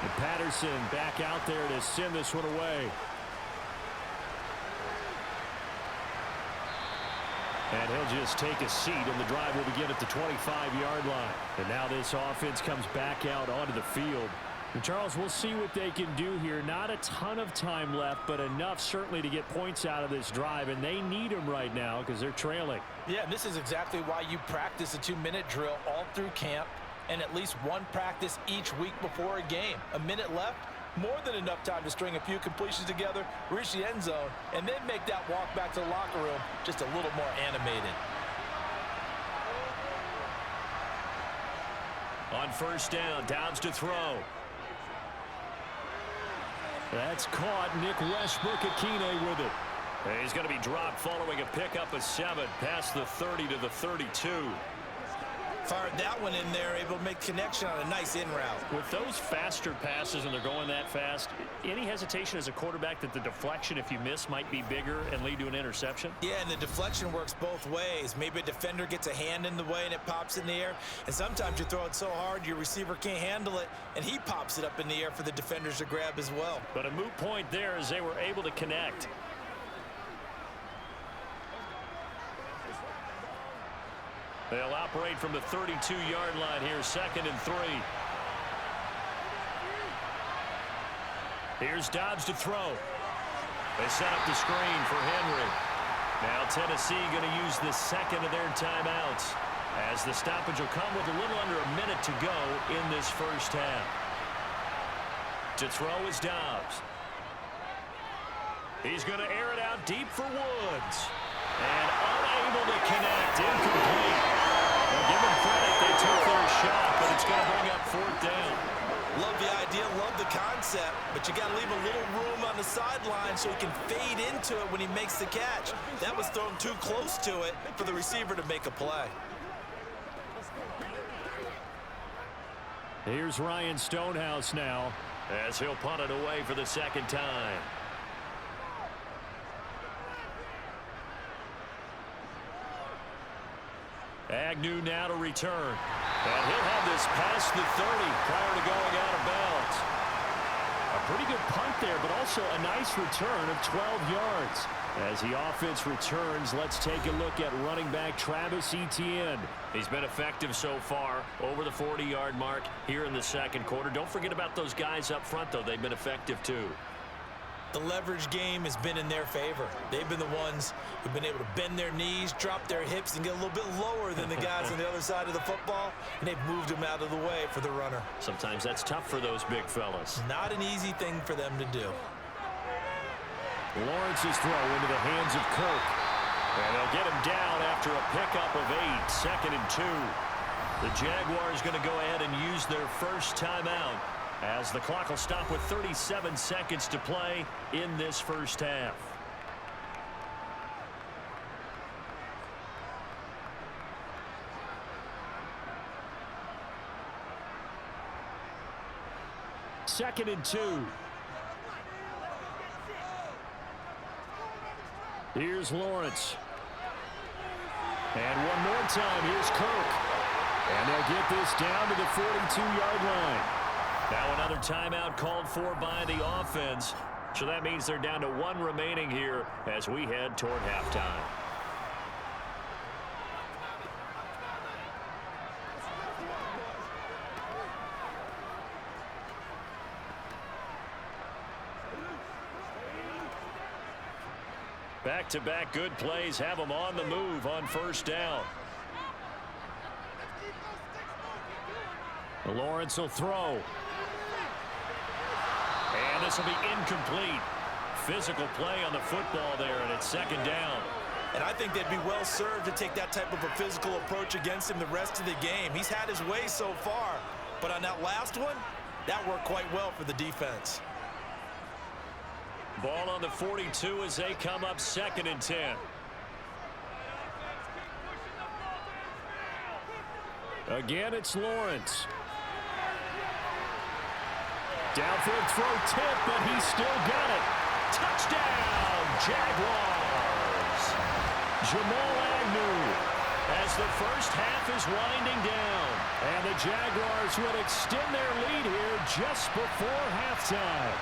And Patterson back out there to send this one away. And he'll just take a seat, and the drive will begin at the 25-yard line. And now this offense comes back out onto the field. And Charles, we'll see what they can do here. Not a ton of time left, but enough certainly to get points out of this drive, and they need them right now because they're trailing. Yeah, and this is exactly why you practice a 2-minute drill all through camp, and at least one practice each week before a game. A minute left, more than enough time to string a few completions together, reach the end zone, and then make that walk back to the locker room just a little more animated. On first down, Downs to throw. That's caught. Nick Westbrook-Akine with it. And he's going to be dropped following a pickup of 7 past the 30 to the 32. Fired that one in there, able to make connection on a nice in route. With those faster passes and they're going that fast, any hesitation as a quarterback that the deflection, if you miss, might be bigger and lead to an interception? Yeah, and the deflection works both ways. Maybe a defender gets a hand in the way and it pops in the air. And sometimes you throw it so hard your receiver can't handle it, and he pops it up in the air for the defenders to grab as well. But a moot point there as they were able to connect. They'll operate from the 32-yard line here, 2nd and 3. Here's Dobbs to throw. They set up the screen for Henry. Now Tennessee going to use the second of their timeouts, as the stoppage will come with a little under a minute to go in this first half. To throw is Dobbs. He's going to air it out deep for Woods. And unable to connect, incomplete. Well, give them credit, they took their shot, but it's going to bring up 4th down. Love the idea, love the concept, but you got to leave a little room on the sideline so he can fade into it when he makes the catch. That was thrown too close to it for the receiver to make a play. Here's Ryan Stonehouse now, as he'll punt it away for the 2nd time. Agnew now to return. And he'll have this past the 30 prior to going out of bounds. A pretty good punt there, but also a nice return of 12 yards. As the offense returns, let's take a look at running back Travis Etienne. He's been effective so far, over the 40-yard mark here in the 2nd quarter. Don't forget about those guys up front, though. They've been effective, too. The leverage game has been in their favor. They've been the ones who've been able to bend their knees, drop their hips, and get a little bit lower than the guys on the other side of the football, and they've moved them out of the way for the runner. Sometimes that's tough for those big fellas. Not an easy thing for them to do. Lawrence's throw into the hands of Kirk. And they'll get him down after a pickup of 8, 2nd and 2. The Jaguars going to go ahead and use their first timeout, as the clock will stop with 37 seconds to play in this first half. Second and 2. Here's Lawrence. And one more time, here's Kirk. And they'll get this down to the 42-yard line. Now another timeout called for by the offense. So that means they're down to 1 remaining here as we head toward halftime. Back-to-back good plays have them on the move on first down. Lawrence will throw. And this will be incomplete. Physical play on the football there, and it's 2nd down. And I think they'd be well served to take that type of a physical approach against him the rest of the game. He's had his way so far, but on that last one, that worked quite well for the defense. Ball on the 42 as they come up 2nd and 10. Again, it's Lawrence. Downfield throw tip, but he's still got it. Touchdown, Jaguars. Jamal Agnew as the first half is winding down. And the Jaguars will extend their lead here just before halftime.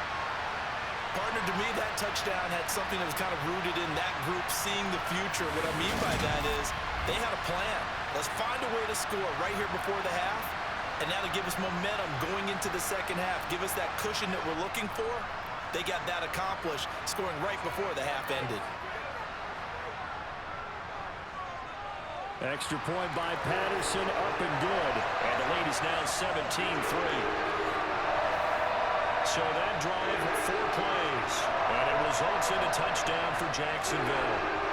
Partner, to me, that touchdown had something that was kind of rooted in that group seeing the future. What I mean by that is they had a plan. Let's find a way to score right here before the half, and that'll give us momentum going into the second half. Give us that cushion that we're looking for. They got that accomplished, scoring right before the half ended. Extra point by Patterson, up and good. And the lead is now 17-3. So that drive, 4 plays, and it results in a touchdown for Jacksonville.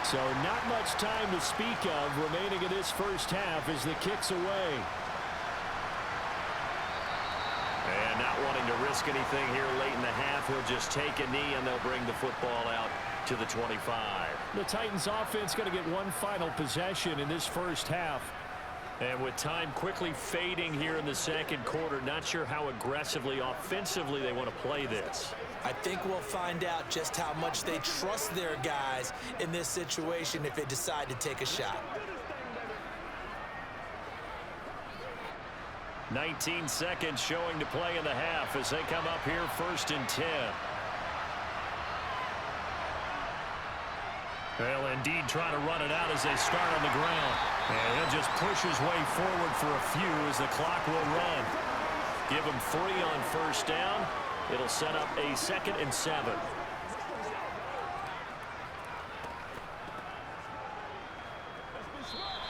So not much time to speak of remaining in this first half as the kick's away. And not wanting to risk anything here late in the half, he'll just take a knee and they'll bring the football out to the 25. The Titans offense going to get one final possession in this first half. And with time quickly fading here in the second quarter, not sure how aggressively, offensively they want to play this. I think we'll find out just how much they trust their guys in this situation if they decide to take a shot. 19 seconds showing to play in the half as they come up here 1st and 10. They'll indeed try to run it out as they start on the ground. And he'll just push his way forward for a few as the clock will run. Give him 3 on 1st down. It'll set up a 2nd and 7.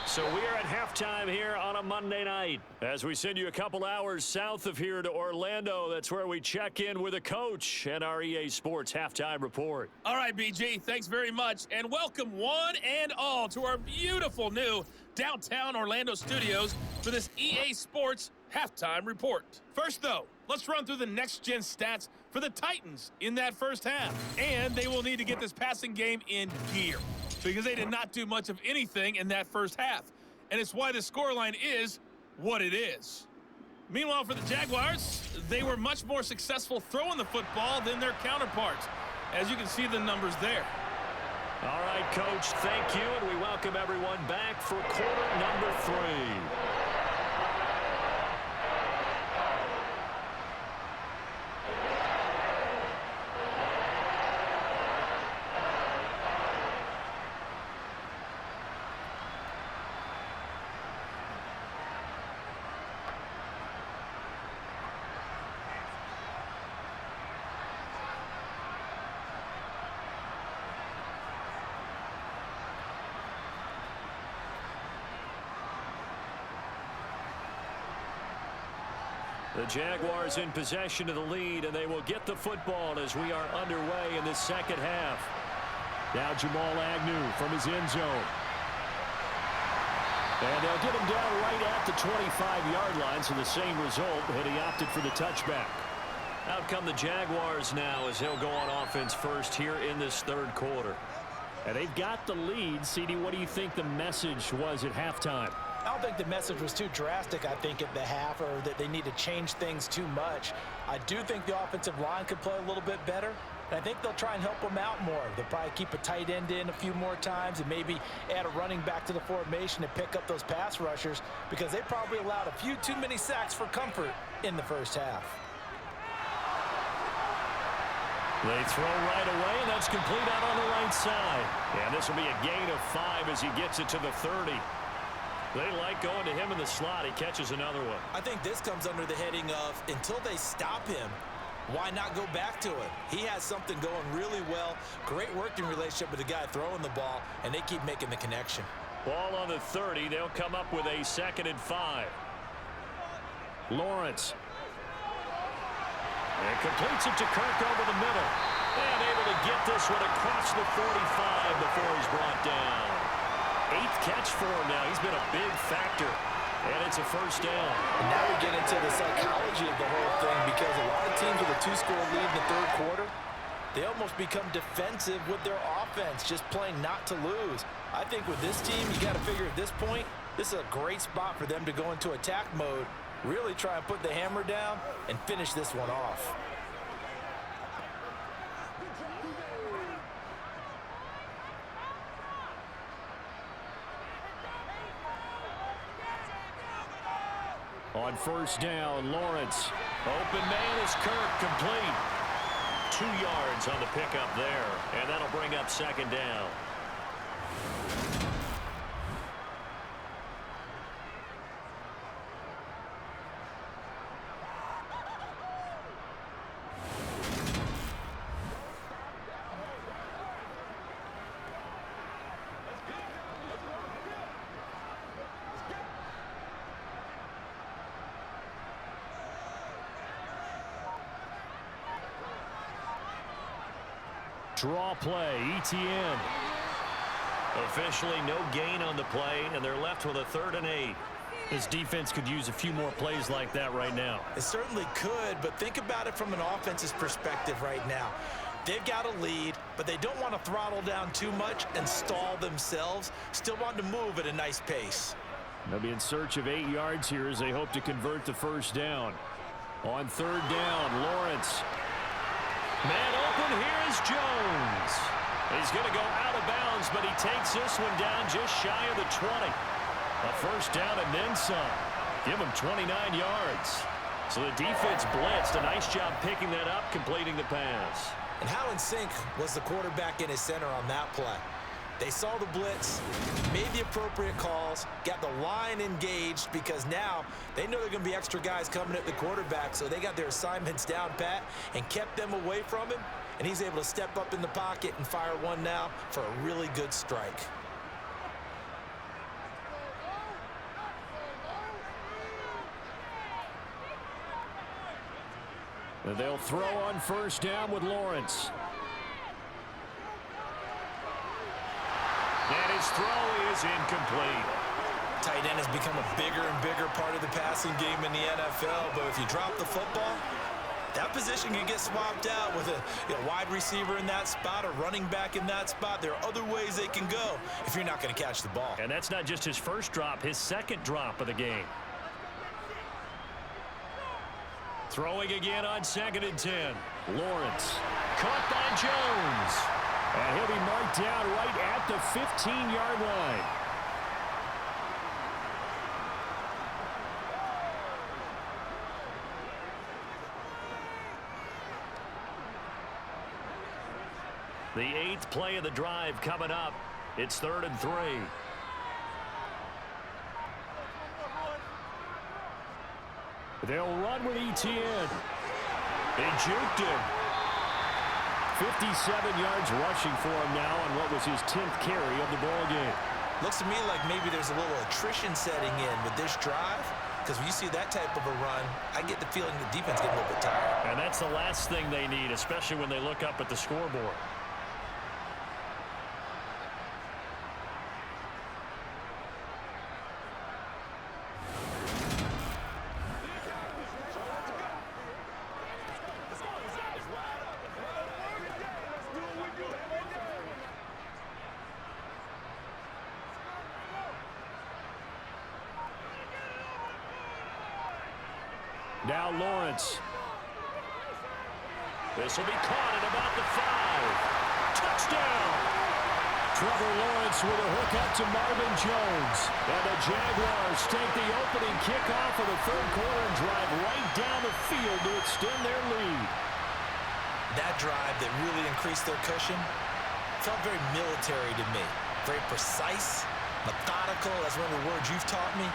So we are at halftime here on a Monday night as we send you a couple hours south of here to Orlando. That's where we check in with a coach and our EA Sports halftime report. All right, BG, thanks very much, and welcome one and all to our beautiful new downtown Orlando studios for this EA Sports halftime report. First, though, let's run through the next-gen stats for the Titans in that first half. And they will need to get this passing game in gear because they did not do much of anything in that first half. And it's why the scoreline is what it is. Meanwhile, for the Jaguars, they were much more successful throwing the football than their counterparts, as you can see the numbers there. All right, Coach, thank you, and we welcome everyone back for quarter number 3. The Jaguars in possession of the lead, and they will get the football as we are underway in this second half. Now Jamal Agnew from his end zone. And they'll get him down right at the 25-yard line, so the same result, but he opted for the touchback. Out come the Jaguars now as they'll go on offense first here in this third quarter. And they've got the lead. CD, what do you think the message was at halftime? I don't think the message was too drastic, I think, at the half, or that they need to change things too much. I do think the offensive line could play a little bit better, and I think they'll try and help them out more. They'll probably keep a tight end in a few more times and maybe add a running back to the formation to pick up those pass rushers because they probably allowed a few too many sacks for comfort in the first half. They throw right away, and that's complete out on the right side. And this will be a gain of 5 as he gets it to the 30. They like going to him in the slot. He catches another one. I think this comes under the heading of until they stop him, why not go back to it? He has something going really well. Great working relationship with the guy throwing the ball, and they keep making the connection. Ball on the 30. They'll come up with a 2nd and 5. Lawrence. And completes it to Kirk over the middle. And able to get this one across the 45 before he's brought down. 8th catch for him now. He's been a big factor. And it's a 1st down. And now we get into the psychology of the whole thing, because a lot of teams with a 2-score lead in the 3rd quarter, they almost become defensive with their offense, just playing not to lose. I think with this team, you got to figure at this point, this is a great spot for them to go into attack mode, really try and put the hammer down and finish this one off. On 1st down, Lawrence. Open man is Kirk, complete. 2 yards on the pickup there, and that'll bring up 2nd down. Draw play, ETN. Officially no gain on the play, and they're left with a 3rd and 8. This defense could use a few more plays like that right now. It certainly could, but think about it from an offense's perspective right now. They've got a lead, but they don't want to throttle down too much and stall themselves. Still want to move at a nice pace. They'll be in search of 8 yards here as they hope to convert the 1st down. On 3rd down, Lawrence. Man open, here is Jones. He's going to go out of bounds, but he takes this one down just shy of the 20. A 1st down and then some. Give him 29 yards. So the defense blitzed. A nice job picking that up, completing the pass. And how in sync was the quarterback in his center on that play? They saw the blitz, made the appropriate calls, got the line engaged, because now they know there are going to be extra guys coming at the quarterback, so they got their assignments down pat and kept them away from him, and he's able to step up in the pocket and fire one now for a really good strike. They'll throw on 1st down with Lawrence. And his throw is incomplete. Tight end has become a bigger and bigger part of the passing game in the NFL, but if you drop the football, that position can get swapped out with a wide receiver in that spot, a running back in that spot. There are other ways they can go if you're not going to catch the ball. And that's not just his 1st drop, his 2nd drop of the game. Throwing again on 2nd and 10. Lawrence. Caught by Jones. And he'll be marked down right at the 15-yard line. The 8th play of the drive coming up. It's 3rd and 3. They'll run with ETN. They juked him. 57 yards rushing for him now on what was his 10th carry of the ball game. Looks to me like maybe there's a little attrition setting in with this drive, because when you see that type of a run, I get the feeling the defense gets a little bit tired. And that's the last thing they need, especially when they look up at the scoreboard. Now Lawrence. This will be caught at about the 5. Touchdown! Trevor Lawrence with a hook up to Marvin Jones. And the Jaguars take the opening kickoff of the 3rd quarter and drive right down the field to extend their lead. That drive that really increased their cushion felt very military to me. Very precise, methodical. methodical. That's one of the words you've taught me.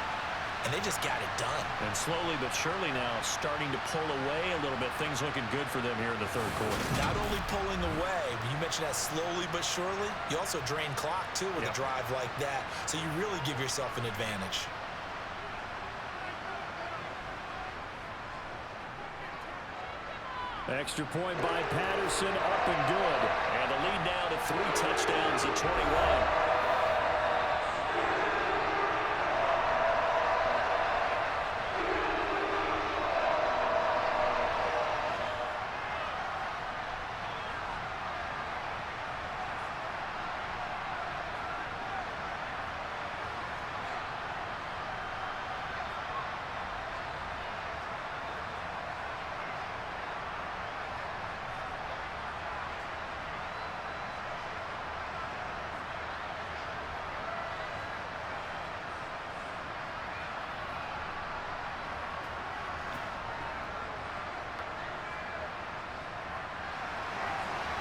And they just got it done. And slowly but surely now starting to pull away a little bit. Things looking good for them here in the third quarter. Not only pulling away, but you mentioned that slowly but surely. You also drain clock, too, with a drive like that. So you really give yourself an advantage. Extra point by Patterson, up and good. And the lead now to 3 touchdowns at 21.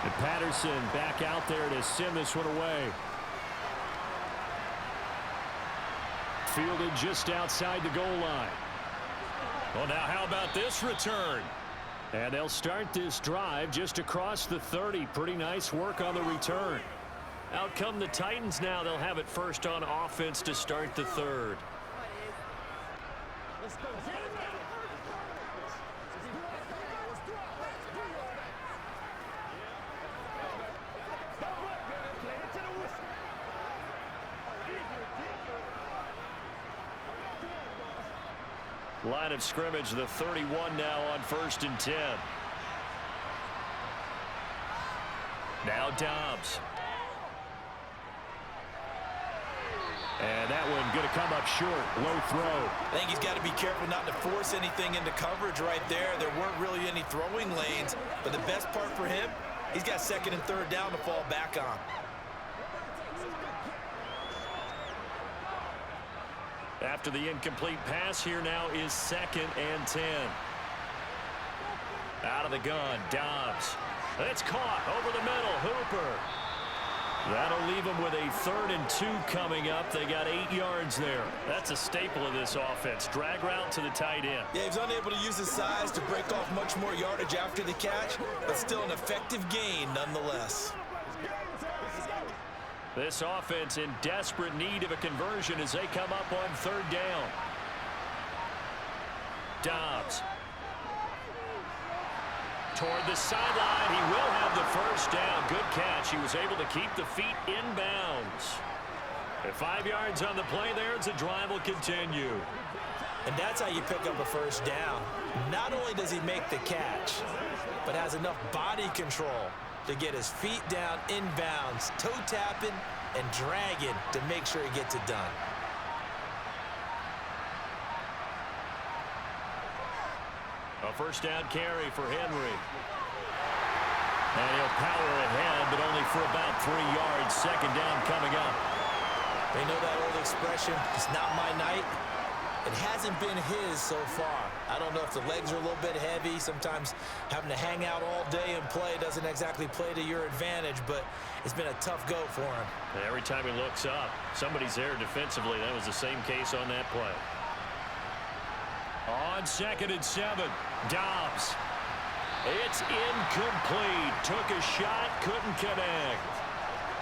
And Patterson back out there to send this one away. Fielded just outside the goal line. Well, now how about this return? And they'll start this drive just across the 30. Pretty nice work on the return. Out come the Titans now. They'll have it first on offense to start the third. Line of scrimmage, the 31 now on 1st and 10. Now Dobbs. And that one going to come up short. Low throw. I think he's got to be careful not to force anything into coverage right there. There weren't really any throwing lanes, but the best part for him, he's got 2nd and 3rd down to fall back on. After the incomplete pass, here now is 2nd and 10. Out of the gun, Dobbs. It's caught over the middle, Hooper. That'll leave them with a 3rd and 2 coming up. They got 8 yards there. That's a staple of this offense. Drag route to the tight end. Yeah, he was unable to use his size to break off much more yardage after the catch, but still an effective gain nonetheless. This offense in desperate need of a conversion as they come up on 3rd down. Dobbs. Toward the sideline. He will have the first down. Good catch. He was able to keep the feet in bounds. At 5 yards on the play there, the drive will continue. And that's how you pick up a first down. Not only does he make the catch, but has enough body control to get his feet down in bounds, toe tapping and dragging to make sure he gets it done. A first down carry for Henry. And he'll power ahead, but only for about 3 yards. 2nd down coming up. They know that old expression, it's not my night. It hasn't been his so far. I don't know if the legs are a little bit heavy. Sometimes having to hang out all day and play doesn't exactly play to your advantage, but it's been a tough go for him. And every time he looks up, somebody's there defensively. That was the same case on that play. On 2nd and 7, Dobbs. It's incomplete. Took a shot, couldn't connect.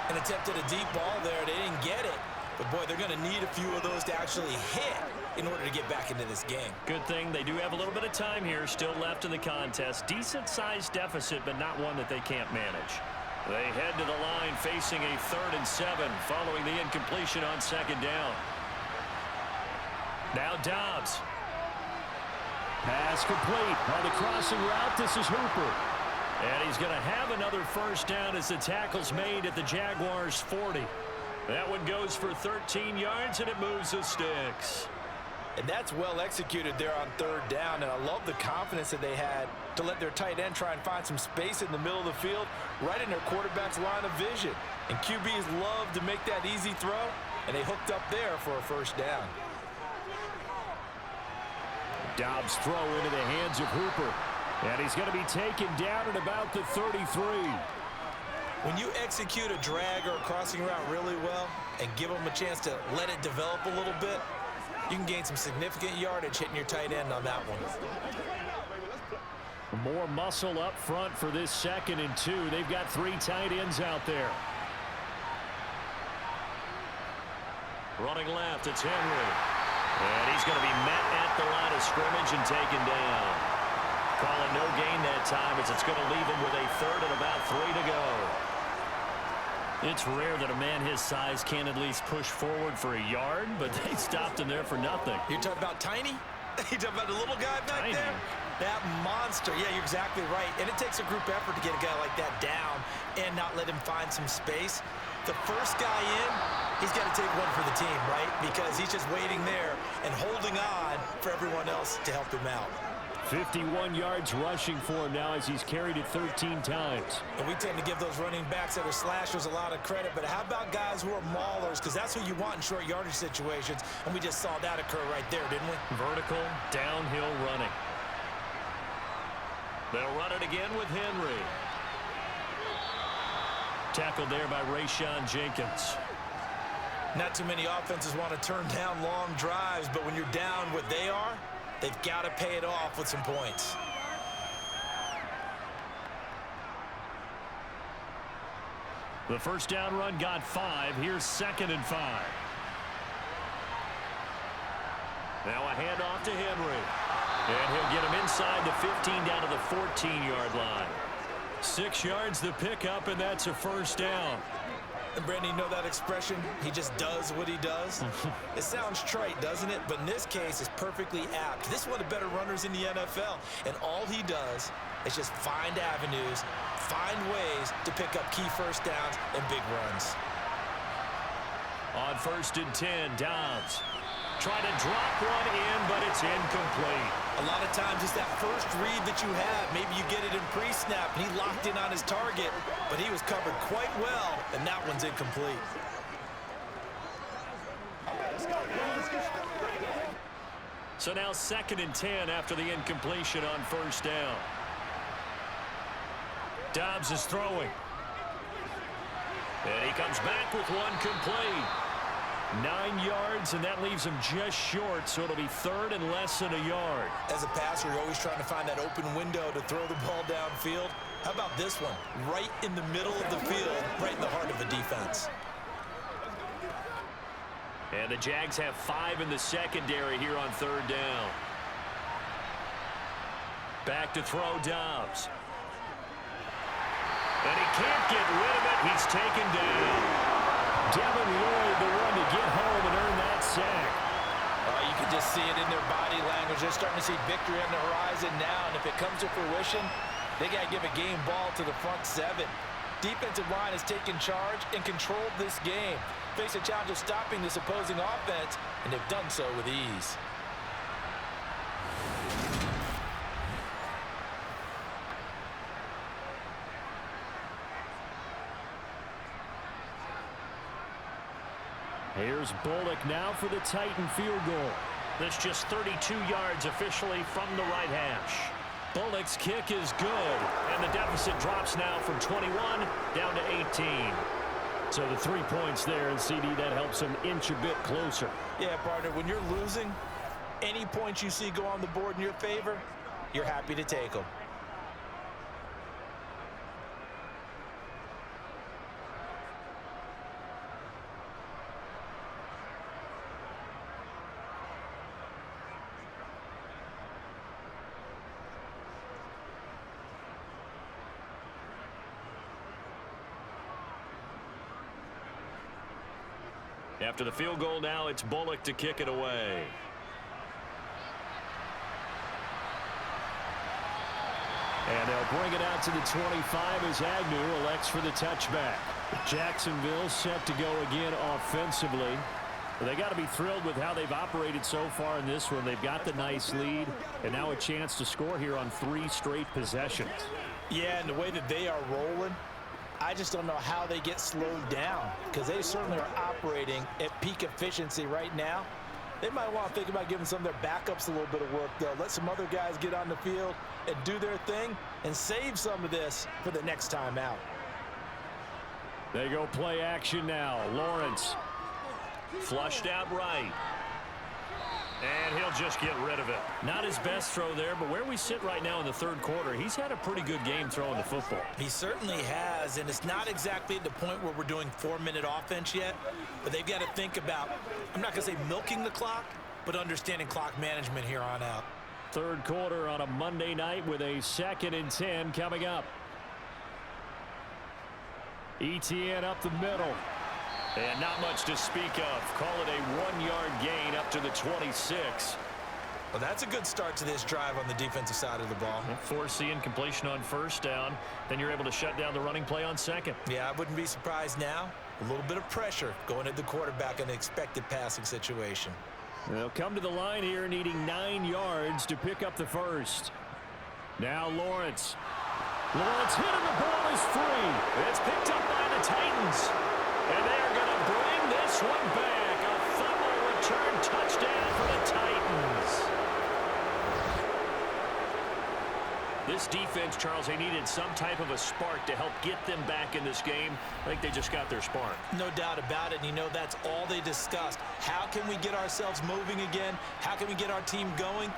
And attempted a deep ball there. They didn't get it. But, boy, they're going to need a few of those to actually hit in order to get back into this game. Good thing they do have a little bit of time here still left in the contest. Decent-sized deficit, but not one that they can't manage. They head to the line facing a 3rd and 7 following the incompletion on 2nd down. Now Dobbs. Pass complete on the crossing route. This is Hooper. And he's going to have another first down as the tackle's made at the Jaguars' 40. That one goes for 13 yards, and it moves the sticks. And that's well executed there on 3rd down, and I love the confidence that they had to let their tight end try and find some space in the middle of the field, right in their quarterback's line of vision. And QBs love to make that easy throw, and they hooked up there for a first down. Dobbs throw into the hands of Hooper. And he's going to be taken down at about the 33. When you execute a drag or a crossing route really well and give them a chance to let it develop a little bit, you can gain some significant yardage hitting your tight end on that one. More muscle up front for this 2nd and 2. They've got 3 tight ends out there. Running left, it's Henry. And he's going to be met at the line of scrimmage and taken down. Calling no gain that time as it's going to leave him with a 3rd and about 3 to go. It's rare that a man his size can at least push forward for a yard, but they stopped him there for nothing. You're talking about tiny? You're talking about the little guy back Tiny. there? That monster. Yeah, you're exactly right. And it takes a group effort to get a guy like that down and not let him find some space. The first guy in, he's got to take one for the team, right? Because he's just waiting there and holding on for everyone else to help him out. 51 yards rushing for him now as he's carried it 13 times. And we tend to give those running backs that are slashers a lot of credit, but how about guys who are maulers? Because that's who you want in short yardage situations, and we just saw that occur right there, didn't we? Vertical, downhill running. They'll run it again with Henry. Tackled there by Rayshon Jenkins. Not too many offenses want to turn down long drives, but when you're down what they are, they've got to pay it off with some points. The first down run got 5. Here's 2nd and 5. Now a handoff to Henry. And he'll get him inside the 15 down to the 14-yard line. 6 yards the pickup, and that's a first down. And Brandon, you know that expression? He just does what he does. It sounds trite, doesn't it? But in this case, it's perfectly apt. This is one of the better runners in the NFL. And all he does is just find avenues, find ways to pick up key first downs and big runs. On 1st and 10, Dobbs. Trying to drop one in, but it's incomplete. A lot of times it's that first read that you have. Maybe you get it in pre-snap, and he locked in on his target, but he was covered quite well, and that one's incomplete. So now 2nd and 10 after the incompletion on 1st down. Dobbs is throwing. And he comes back with one complete. 9 yards, and that leaves him just short, so it'll be 3rd and less than a yard. As a passer, you're always trying to find that open window to throw the ball downfield. How about this one? Right in the middle of the field, right in the heart of the defense. And the Jags have 5 in the secondary here on 3rd down. Back to throw Dobbs. And he can't get rid of it. He's taken down. Devin Lloyd, the one to get home and earn that sack. You can just see it in their body language. They're starting to see victory on the horizon now, and if it comes to fruition, they got to give a game ball to the front 7. Defensive line has taken charge and controlled this game. Face a challenge of stopping this opposing offense, and they've done so with ease. Here's Bullock now for the Titan field goal. That's just 32 yards officially from the right hash. Bullock's kick is good. And the deficit drops now from 21 down to 18. So the 3 points there, and CD, that helps him inch a bit closer. Yeah, partner, when you're losing, any points you see go on the board in your favor, you're happy to take them. After the field goal now, it's Bullock to kick it away. And they'll bring it out to the 25 as Agnew elects for the touchback. Jacksonville set to go again offensively. They got to be thrilled with how they've operated so far in this one. They've got the nice lead, and now a chance to score here on 3 straight possessions. Yeah, and the way that they are rolling, I just don't know how they get slowed down, because they certainly are operating at peak efficiency right now. They might want to think about giving some of their backups a little bit of work, though. Let some other guys get on the field and do their thing and save some of this for the next time out. They go play action now. Lawrence. Flushed out right. And he'll just get rid of it. Not his best throw there, but where we sit right now in the third quarter, he's had a pretty good game throwing the football. He certainly has, and it's not exactly at the point where we're doing 4-minute offense yet, but they've got to think about, I'm not going to say milking the clock, but understanding clock management here on out. Third quarter on a Monday night with a 2nd and 10 coming up. ETN up the middle. And not much to speak of. Call it a 1-yard gain up to the 26. Well, that's a good start to this drive on the defensive side of the ball. Force the incompletion on first down. Then you're able to shut down the running play on second. Yeah, I wouldn't be surprised now. A little bit of pressure going at the quarterback in an expected passing situation. They'll come to the line here needing 9 yards to pick up the first. Now Lawrence. Lawrence hit and the ball is free. It's picked up by the Titans. And they're going to bring this one back. A fumble return touchdown for the Titans. This defense, Charles, they needed some type of a spark to help get them back in this game. I think they just got their spark. No doubt about it. And you know that's all they discussed. How can we get ourselves moving again? How can we get our team going?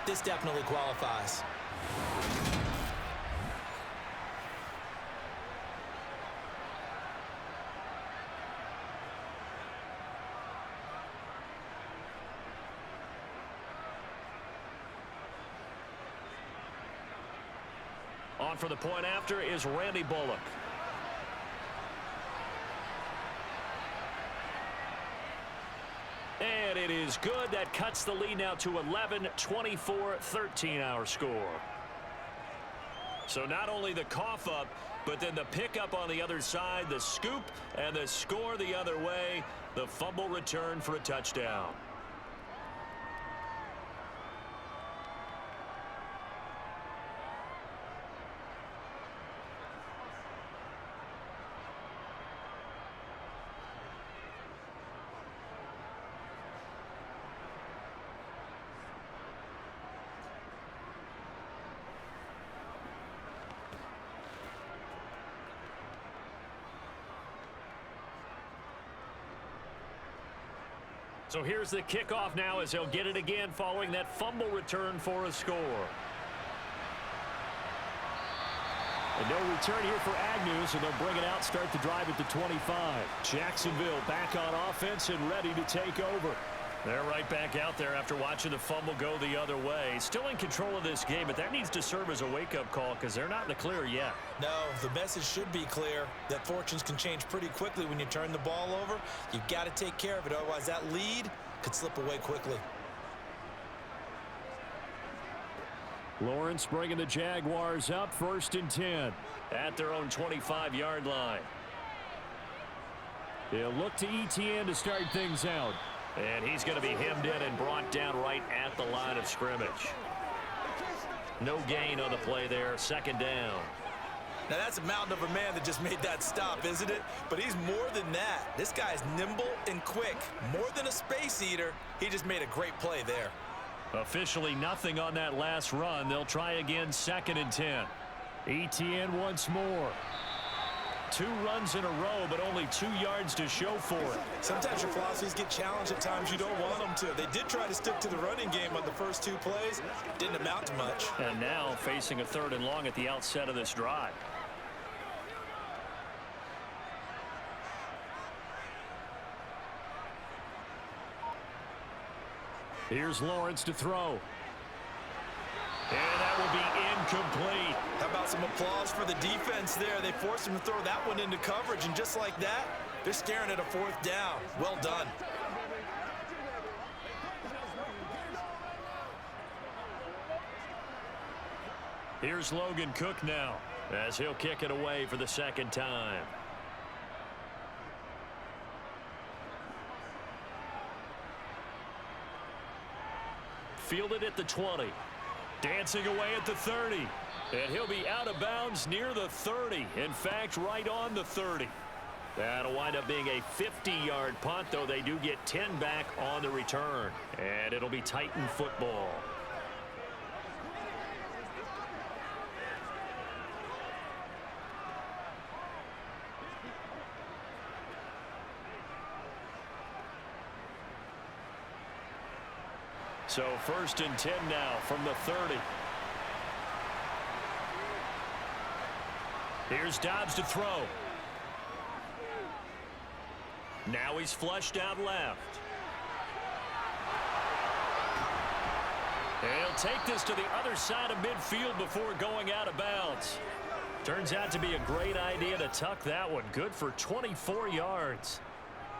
This definitely qualifies. On for the point after is Randy Bullock. And it is good. That cuts the lead now to 11, 24, 13 our score. So not only the cough up, but then the pickup on the other side, the scoop, and the score the other way. The fumble return for a touchdown. So here's the kickoff now as he'll get it again following that fumble return for a score. And no return here for Agnew, so they'll bring it out, start the drive at the 25. Jacksonville back on offense and ready to take over. They're right back out there after watching the fumble go the other way. Still in control of this game, but that needs to serve as a wake-up call because they're not in the clear yet. No, the message should be clear that fortunes can change pretty quickly when you turn the ball over. You've got to take care of it, otherwise that lead could slip away quickly. Lawrence bringing the Jaguars up, 1st and 10. At their own 25-yard line. They'll look to ETN to start things out. And he's going to be hemmed in and brought down right at the line of scrimmage. No gain on the play there, 2nd down. Now that's a mountain of a man that just made that stop, isn't it? But he's more than that. This guy's nimble and quick. More than a space eater, he just made a great play there. Officially nothing on that last run. They'll try again, 2nd and 10. ETN once more. 2 runs in a row, but only 2 yards to show for it. Sometimes your philosophies get challenged at times you don't want them to. They did try to stick to the running game on the first 2 plays. Didn't amount to much. And now facing a 3rd and long at the outset of this drive. Here's Lawrence to throw. And that will be incomplete. How about some applause for the defense there? They forced him to throw that one into coverage, and just like that, they're staring at a 4th down. Well done. Here's Logan Cook now as he'll kick it away for the 2nd time. Fielded at the 20. Dancing away at the 30. And he'll be out of bounds near the 30. In fact, right on the 30. That'll wind up being a 50-yard punt, though they do get 10 back on the return. And it'll be Titan football. So 1st and 10 now from the 30. Here's Dobbs to throw. Now he's flushed out left. He'll take this to the other side of midfield before going out of bounds. Turns out to be a great idea to tuck that one. Good for 24 yards.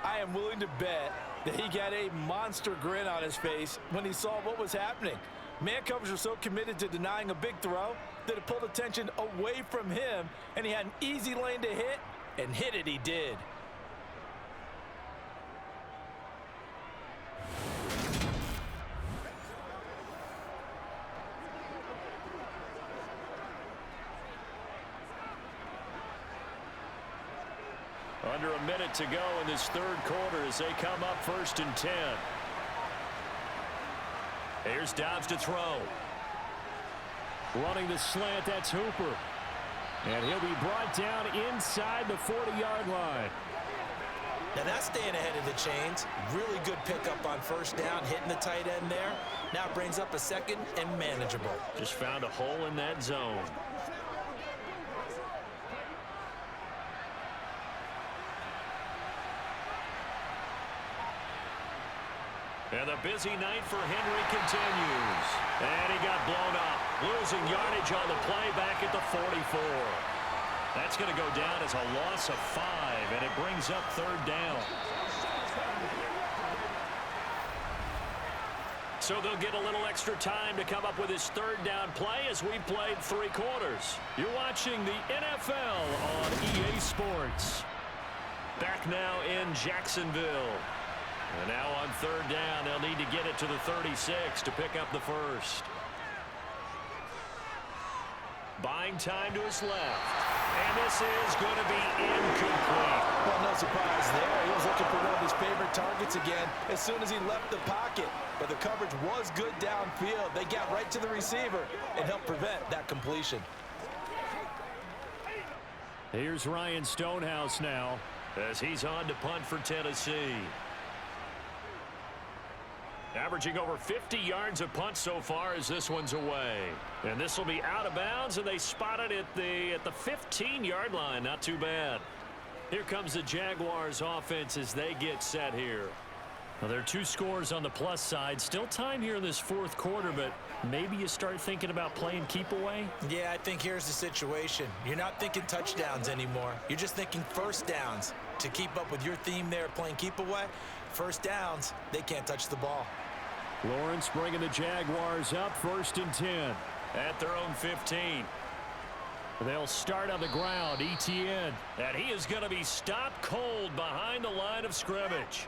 I am willing to bet that he got a monster grin on his face when he saw what was happening. Man covers were so committed to denying a big throw that it pulled attention away from him, and he had an easy lane to hit, and hit it he did. Under a minute to go in this third quarter as they come up 1st and 10. Here's Dobbs to throw. Running the slant, that's Hooper. And he'll be brought down inside the 40-yard line. Now that's staying ahead of the chains. Really good pickup on 1st down, hitting the tight end there. Now it brings up a 2nd and manageable. Just found a hole in that zone. And the busy night for Henry continues. And he got blown up. Losing yardage on the play back at the 44. That's going to go down as a loss of 5, and it brings up 3rd down. So they'll get a little extra time to come up with his 3rd down play as we played 3 quarters. You're watching the NFL on EA Sports. Back now in Jacksonville. And now on 3rd down, they'll need to get it to the 36 to pick up the 1st. Buying time to his left. And this is going to be incomplete. Well, no surprise there. He was looking for one of his favorite targets again as soon as he left the pocket. But the coverage was good downfield. They got right to the receiver and helped prevent that completion. Here's Ryan Stonehouse now as he's on to punt for Tennessee. Averaging over 50 yards a punt so far as this one's away. And this will be out of bounds, and they spot it at the 15-yard line. Not too bad. Here comes the Jaguars offense as they get set here. Well, there are 2 scores on the plus side. Still time here in this 4th quarter, but maybe you start thinking about playing keep away? Yeah, I think here's the situation. You're not thinking touchdowns anymore. You're just thinking 1st downs. To keep up with your theme there, playing keep away, 1st downs, they can't touch the ball. Lawrence bringing the Jaguars up 1st and 10. At their own 15. They'll start on the ground. Etienne. And he is going to be stopped cold behind the line of scrimmage.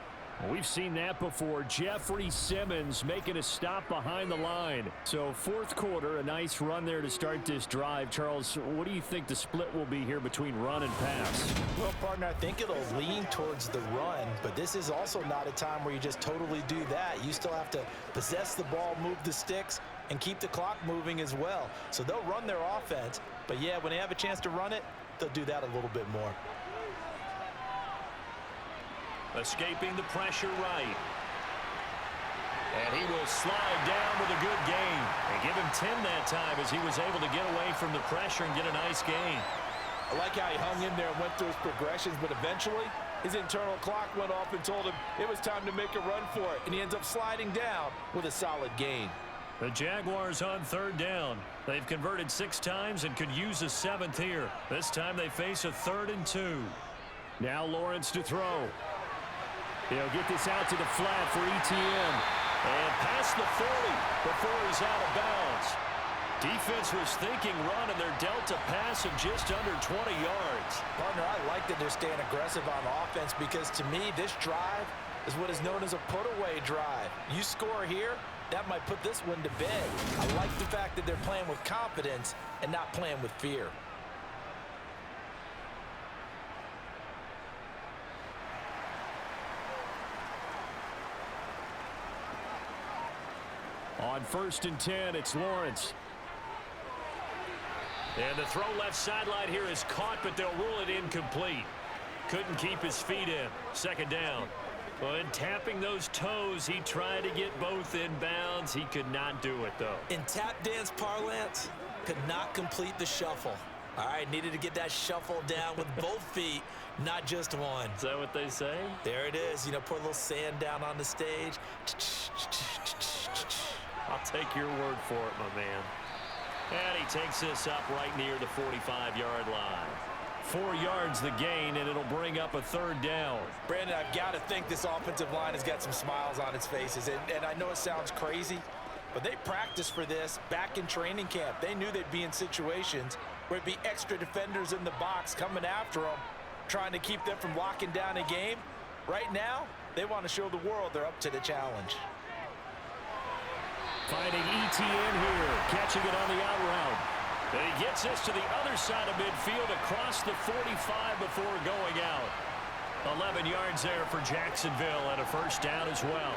We've seen that before. Jeffrey Simmons making a stop behind the line. So 4th quarter, a nice run there to start this drive. Charles, what do you think the split will be here between run and pass? Well, partner, I think it'll lean towards the run, but this is also not a time where you just totally do that. You still have to possess the ball, move the sticks, and keep the clock moving as well. So they'll run their offense, but yeah, when they have a chance to run it, they'll do that a little bit more. Escaping the pressure right. And he will slide down with a good gain. And give him 10 that time as he was able to get away from the pressure and get a nice gain. I like how he hung in there and went through his progressions, but eventually his internal clock went off and told him it was time to make a run for it. And he ends up sliding down with a solid gain. The Jaguars on 3rd down. They've converted 6 times and could use a 7th here. This time they face a 3rd and 2. Now Lawrence to throw. He'll get this out to the flat for Etienne. And past the 40 before he's out of bounds. Defense was thinking run, and they're dealt a pass of just under 20 yards. Partner, I like that they're staying aggressive on offense because to me, this drive is what is known as a put-away drive. You score here, that might put this one to bed. I like the fact that they're playing with confidence and not playing with fear. On 1st and 10, it's Lawrence. And the throw left sideline here is caught, but they'll rule it incomplete. Couldn't keep his feet in. 2nd down. Well, in tapping those toes, he tried to get both in bounds. He could not do it, though. In tap dance parlance, could not complete the shuffle. All right, needed to get that shuffle down with both feet, not just one. Is that what they say? There it is. You know, put a little sand down on the stage. I'll take your word for it, my man. And he takes this up right near the 45-yard line. 4 yards the gain, and it'll bring up a 3rd down. Brandon, I've got to think this offensive line has got some smiles on its faces. And I know it sounds crazy, but they practiced for this back in training camp. They knew they'd be in situations where it'd be extra defenders in the box coming after them, trying to keep them from locking down a game. Right now, they want to show the world they're up to the challenge. Finding ETN here, catching it on the out route. And he gets this to the other side of midfield across the 45 before going out. 11 yards there for Jacksonville and a 1st down as well.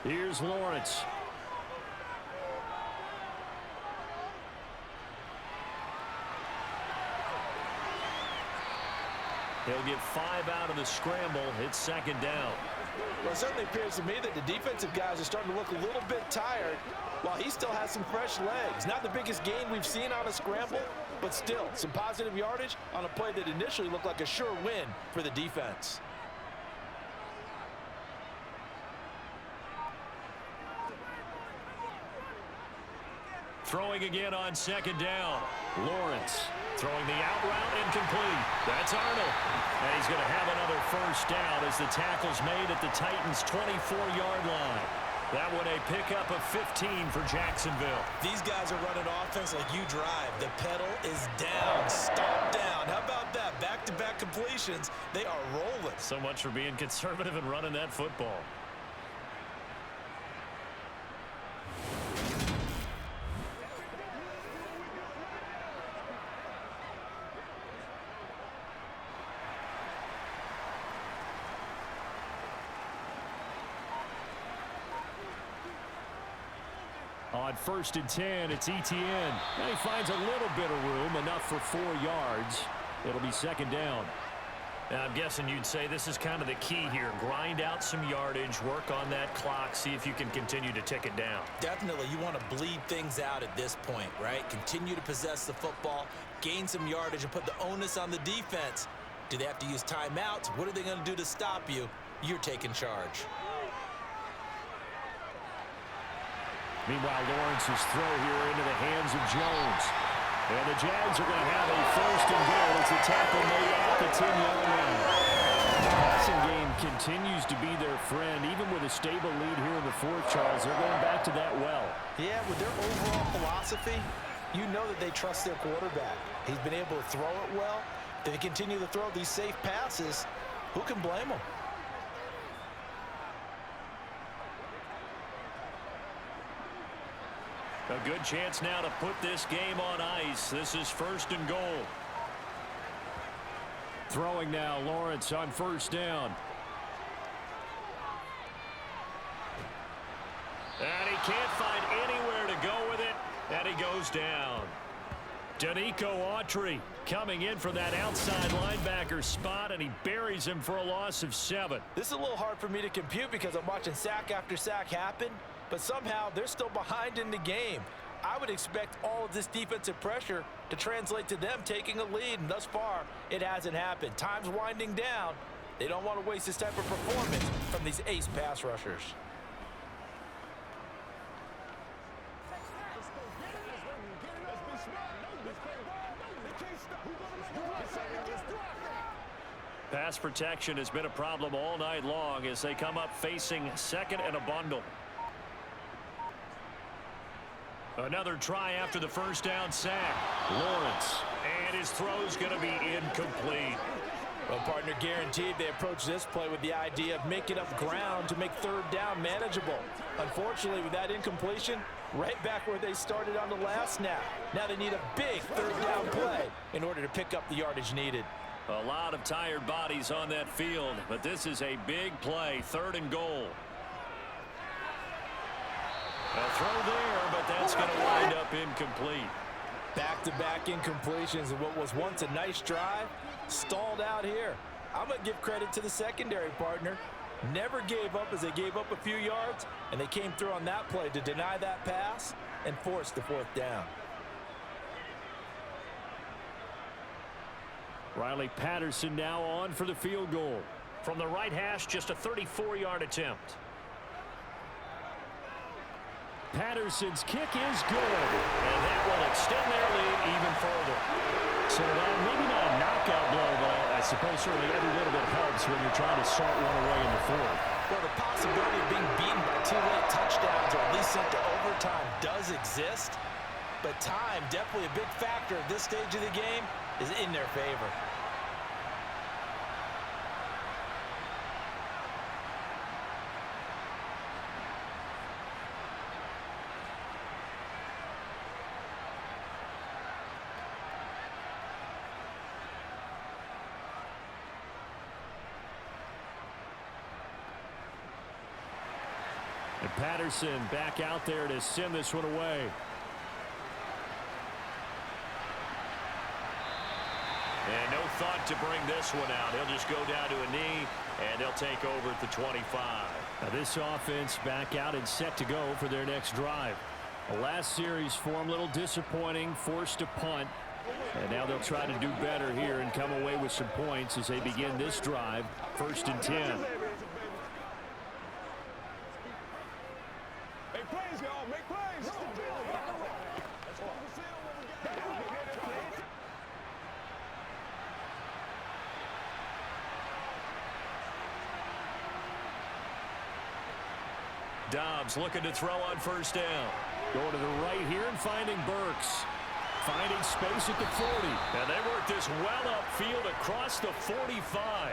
Here's Lawrence. He'll get 5 out of the scramble. It's 2nd down. Well, it certainly appears to me that the defensive guys are starting to look a little bit tired while he still has some fresh legs. Not the biggest gain we've seen on a scramble, but still some positive yardage on a play that initially looked like a sure win for the defense. Throwing again on 2nd down. Lawrence throwing the out route incomplete. That's Arnold. And he's going to have another 1st down as the tackle's made at the Titans' 24-yard line. That one a pickup of 15 for Jacksonville. These guys are running offense like you drive. The pedal is down, stop down. How about that? Back-to-back completions. They are rolling. So much for being conservative and running that football. On 1st and 10, it's ETN. Now he finds a little bit of room, enough for 4 yards. It'll be 2nd down. Now, I'm guessing you'd say this is kind of the key here. Grind out some yardage, work on that clock, see if you can continue to tick it down. Definitely, you want to bleed things out at this point, right? Continue to possess the football, gain some yardage, and put the onus on the defense. Do they have to use timeouts? What are they going to do to stop you? You're taking charge. Meanwhile, Lawrence's throw here into the hands of Jones. And the Jags are going to have a 1st and goal as the tackle made at the 10-yard line. The passing game continues to be their friend. Even with a stable lead here in the 4th, Charles, they're going back to that well. Yeah, with their overall philosophy, you know that they trust their quarterback. He's been able to throw it well. They continue to throw these safe passes. Who can blame them? A good chance now to put this game on ice. This is 1st and goal. Throwing now, Lawrence on 1st down. And he can't find anywhere to go with it, and he goes down. Danico Autry coming in for that outside linebacker spot, and he buries him for a loss of 7. This is a little hard for me to compute because I'm watching sack after sack happen, but somehow they're still behind in the game. I would expect all of this defensive pressure to translate to them taking a lead, and thus far, it hasn't happened. Time's winding down. They don't want to waste this type of performance from these ace pass rushers. Pass protection has been a problem all night long as they come up facing 2nd and a bundle. Another try after the 1st down sack. Lawrence, and his throw's going to be incomplete. Well, partner, guaranteed they approach this play with the idea of making up ground to make 3rd down manageable. Unfortunately, with that incompletion, right back where they started on the last snap. Now they need a big third down play in order to pick up the yardage needed. A lot of tired bodies on that field, but this is a big play, 3rd and goal. A throw there, but that's going to wind up incomplete. Back-to-back incompletions of what was once a nice drive, stalled out here. I'm going to give credit to the secondary partner. Never gave up as they gave up a few yards, and they came through on that play to deny that pass and force the 4th down. Riley Patterson now on for the field goal. From the right hash, just a 34-yard attempt. Patterson's kick is good. And that will extend their lead even further. So maybe not a knockout blow, but I suppose certainly every little bit helps when you're trying to salt one away in the 4th. Well, the possibility of being beaten by 2 late touchdowns or at least sent to overtime does exist. But time, definitely a big factor at this stage of the game, is in their favor. And Patterson back out there to send this one away. And no thought to bring this one out. He'll just go down to a knee, and they'll take over at the 25. Now this offense back out and set to go for their next drive. The last series for them, a little disappointing, forced to punt. And now they'll try to do better here and come away with some points as they begin this drive, 1st and 10. Make plays, y'all. Make plays. Dobbs looking to throw on 1st down. Going to the right here and finding Burks. Finding space at the 40. And they work this well upfield across the 45.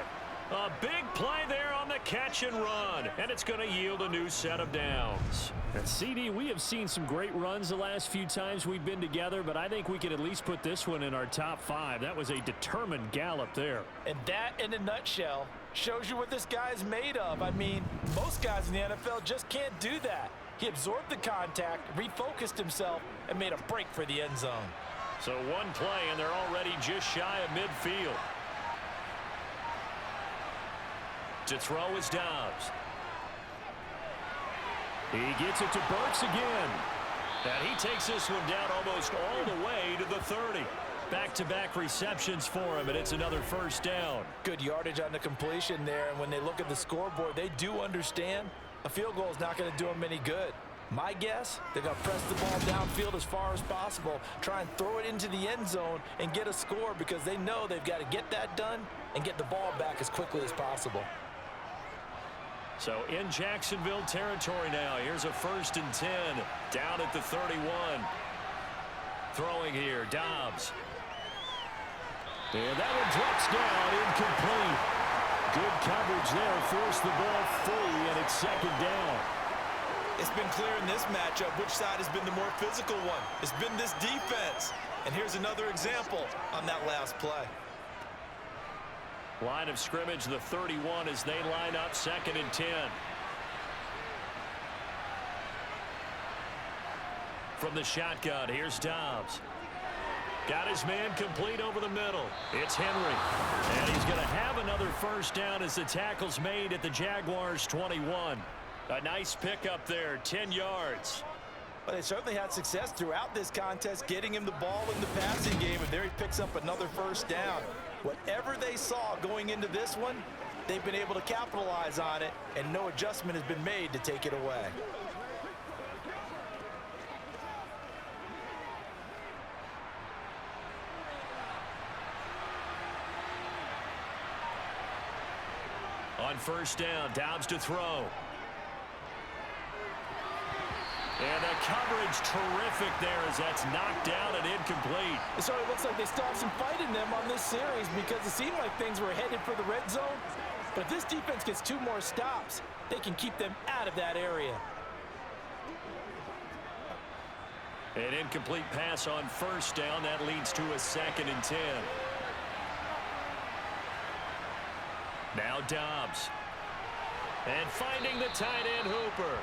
A big play there on the catch and run. And it's going to yield a new set of downs. And CD, we have seen some great runs the last few times we've been together, but I think we could at least put this one in our top 5. That was a determined gallop there. And that, in a nutshell, shows you what this guy's made of. I mean, most guys in the NFL just can't do that. He absorbed the contact, refocused himself, and made a break for the end zone. So one play, and they're already just shy of midfield. To throw is Dobbs. He gets it to Burks again. And he takes this one down almost all the way to the 30. Back-to-back receptions for him, and it's another 1st down. Good yardage on the completion there, and when they look at the scoreboard, they do understand a field goal is not going to do them any good. My guess, they're going to press the ball downfield as far as possible, try and throw it into the end zone and get a score because they know they've got to get that done and get the ball back as quickly as possible. So in Jacksonville territory now. Here's a 1st and 10 down at the 31. Throwing here, Dobbs. And that one drops down, incomplete. Good coverage there, forced the ball free, and it's 2nd down. It's been clear in this matchup which side has been the more physical one. It's been this defense. And here's another example on that last play. Line of scrimmage, the 31 as they line up 2nd and 10. From the shotgun, here's Dobbs. Got his man complete over the middle. It's Henry. And he's going to have another 1st down as the tackle's made at the Jaguars 21. A nice pickup there, 10 yards. Well, they certainly had success throughout this contest getting him the ball in the passing game, and there he picks up another 1st down. Whatever they saw going into this one, they've been able to capitalize on it, and no adjustment has been made to take it away. On 1st down, Dobbs to throw. And the coverage terrific there as that's knocked down and incomplete. So it looks like they still have some fight in them on this series because it seemed like things were headed for the red zone. But if this defense gets 2 more stops, they can keep them out of that area. An incomplete pass on first down. That leads to a 2nd and 10. Now Dobbs. And finding the tight end Hooper.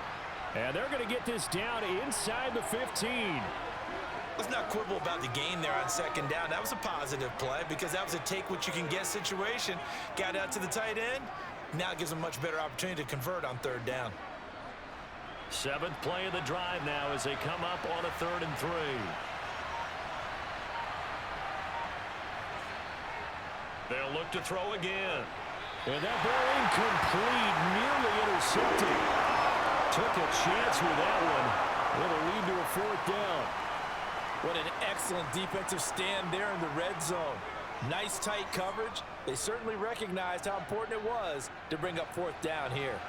And they're going to get this down inside the 15. Let's not quibble about the gain there on 2nd down. That was a positive play because that was a take-what-you-can-get situation. Got out to the tight end. Now it gives them a much better opportunity to convert on 3rd down. 7th play of the drive now as they come up on a 3rd and 3. They'll look to throw again. And that ball incomplete, nearly intercepted. Took a chance with that one. It'll lead to a 4th down. What an excellent defensive stand there in the red zone. Nice tight coverage. They certainly recognized how important it was to bring up 4th down here.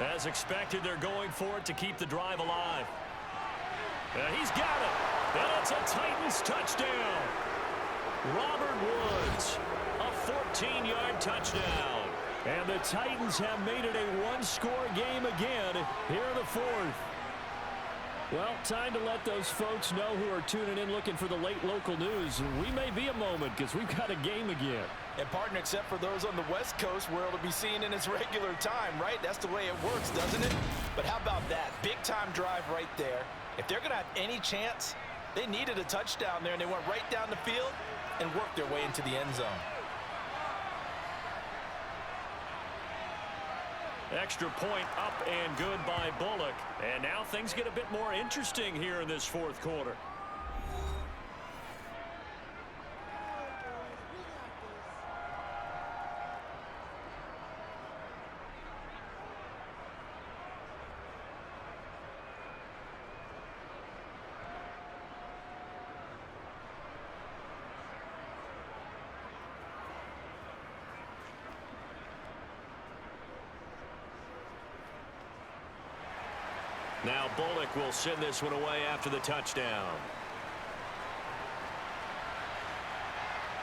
As expected, they're going for it to keep the drive alive. He's got it. And it's a Titans touchdown. Robert Woods, a 14-yard touchdown. And the Titans have made it a one-score game again here in the 4th. Well, time to let those folks know who are tuning in looking for the late local news. We may be a moment because we've got a game again. And partner, except for those on the West Coast where it'll be seen in its regular time, right? That's the way it works, doesn't it? But how about that? Big-time drive right there. If they're going to have any chance, they needed a touchdown there, and they went right down the field and worked their way into the end zone. Extra point up and good by Bullock. And now things get a bit more interesting here in this 4th quarter. Now Bullock will send this one away after the touchdown.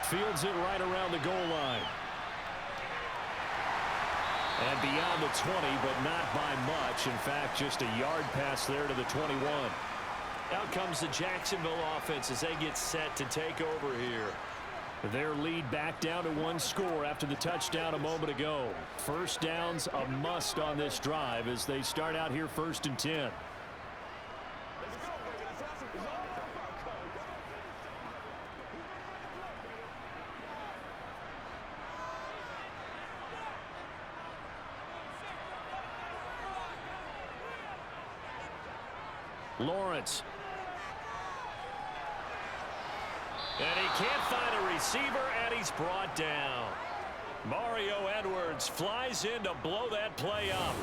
Fields it right around the goal line. And beyond the 20, but not by much. In fact, just a yard pass there to the 21. Out comes the Jacksonville offense as they get set to take over here. Their lead back down to 1 score after the touchdown a moment ago. First down's a must on this drive as they start out here 1st and 10. Lawrence. And he can't find a receiver, and he's brought down. Mario Edwards flies in to blow that play up.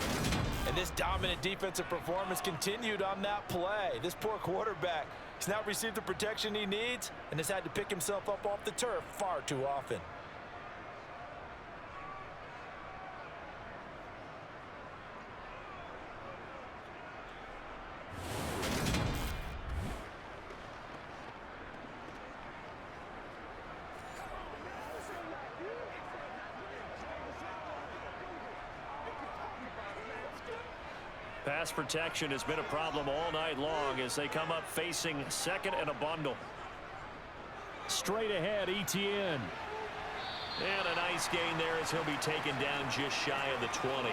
And this dominant defensive performance continued on that play. This poor quarterback has now received the protection he needs and has had to pick himself up off the turf far too often. Pass protection has been a problem all night long as they come up facing 2nd and a bundle. Straight ahead, Etienne. And a nice gain there as he'll be taken down just shy of the 20.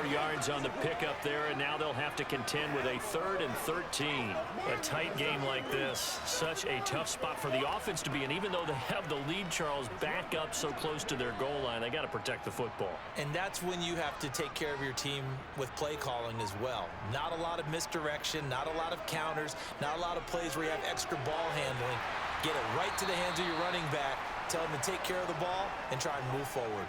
4 yards on the pickup there, and now they'll have to contend with a 3rd and 13. A tight game like this, such a tough spot for the offense to be in. Even though they have the lead, Charles, back up so close to their goal line, they got to protect the football. And that's when you have to take care of your team with play calling as well. Not a lot of misdirection, not a lot of counters, not a lot of plays where you have extra ball handling. Get it right to the hands of your running back. Tell him to take care of the ball and try and move forward.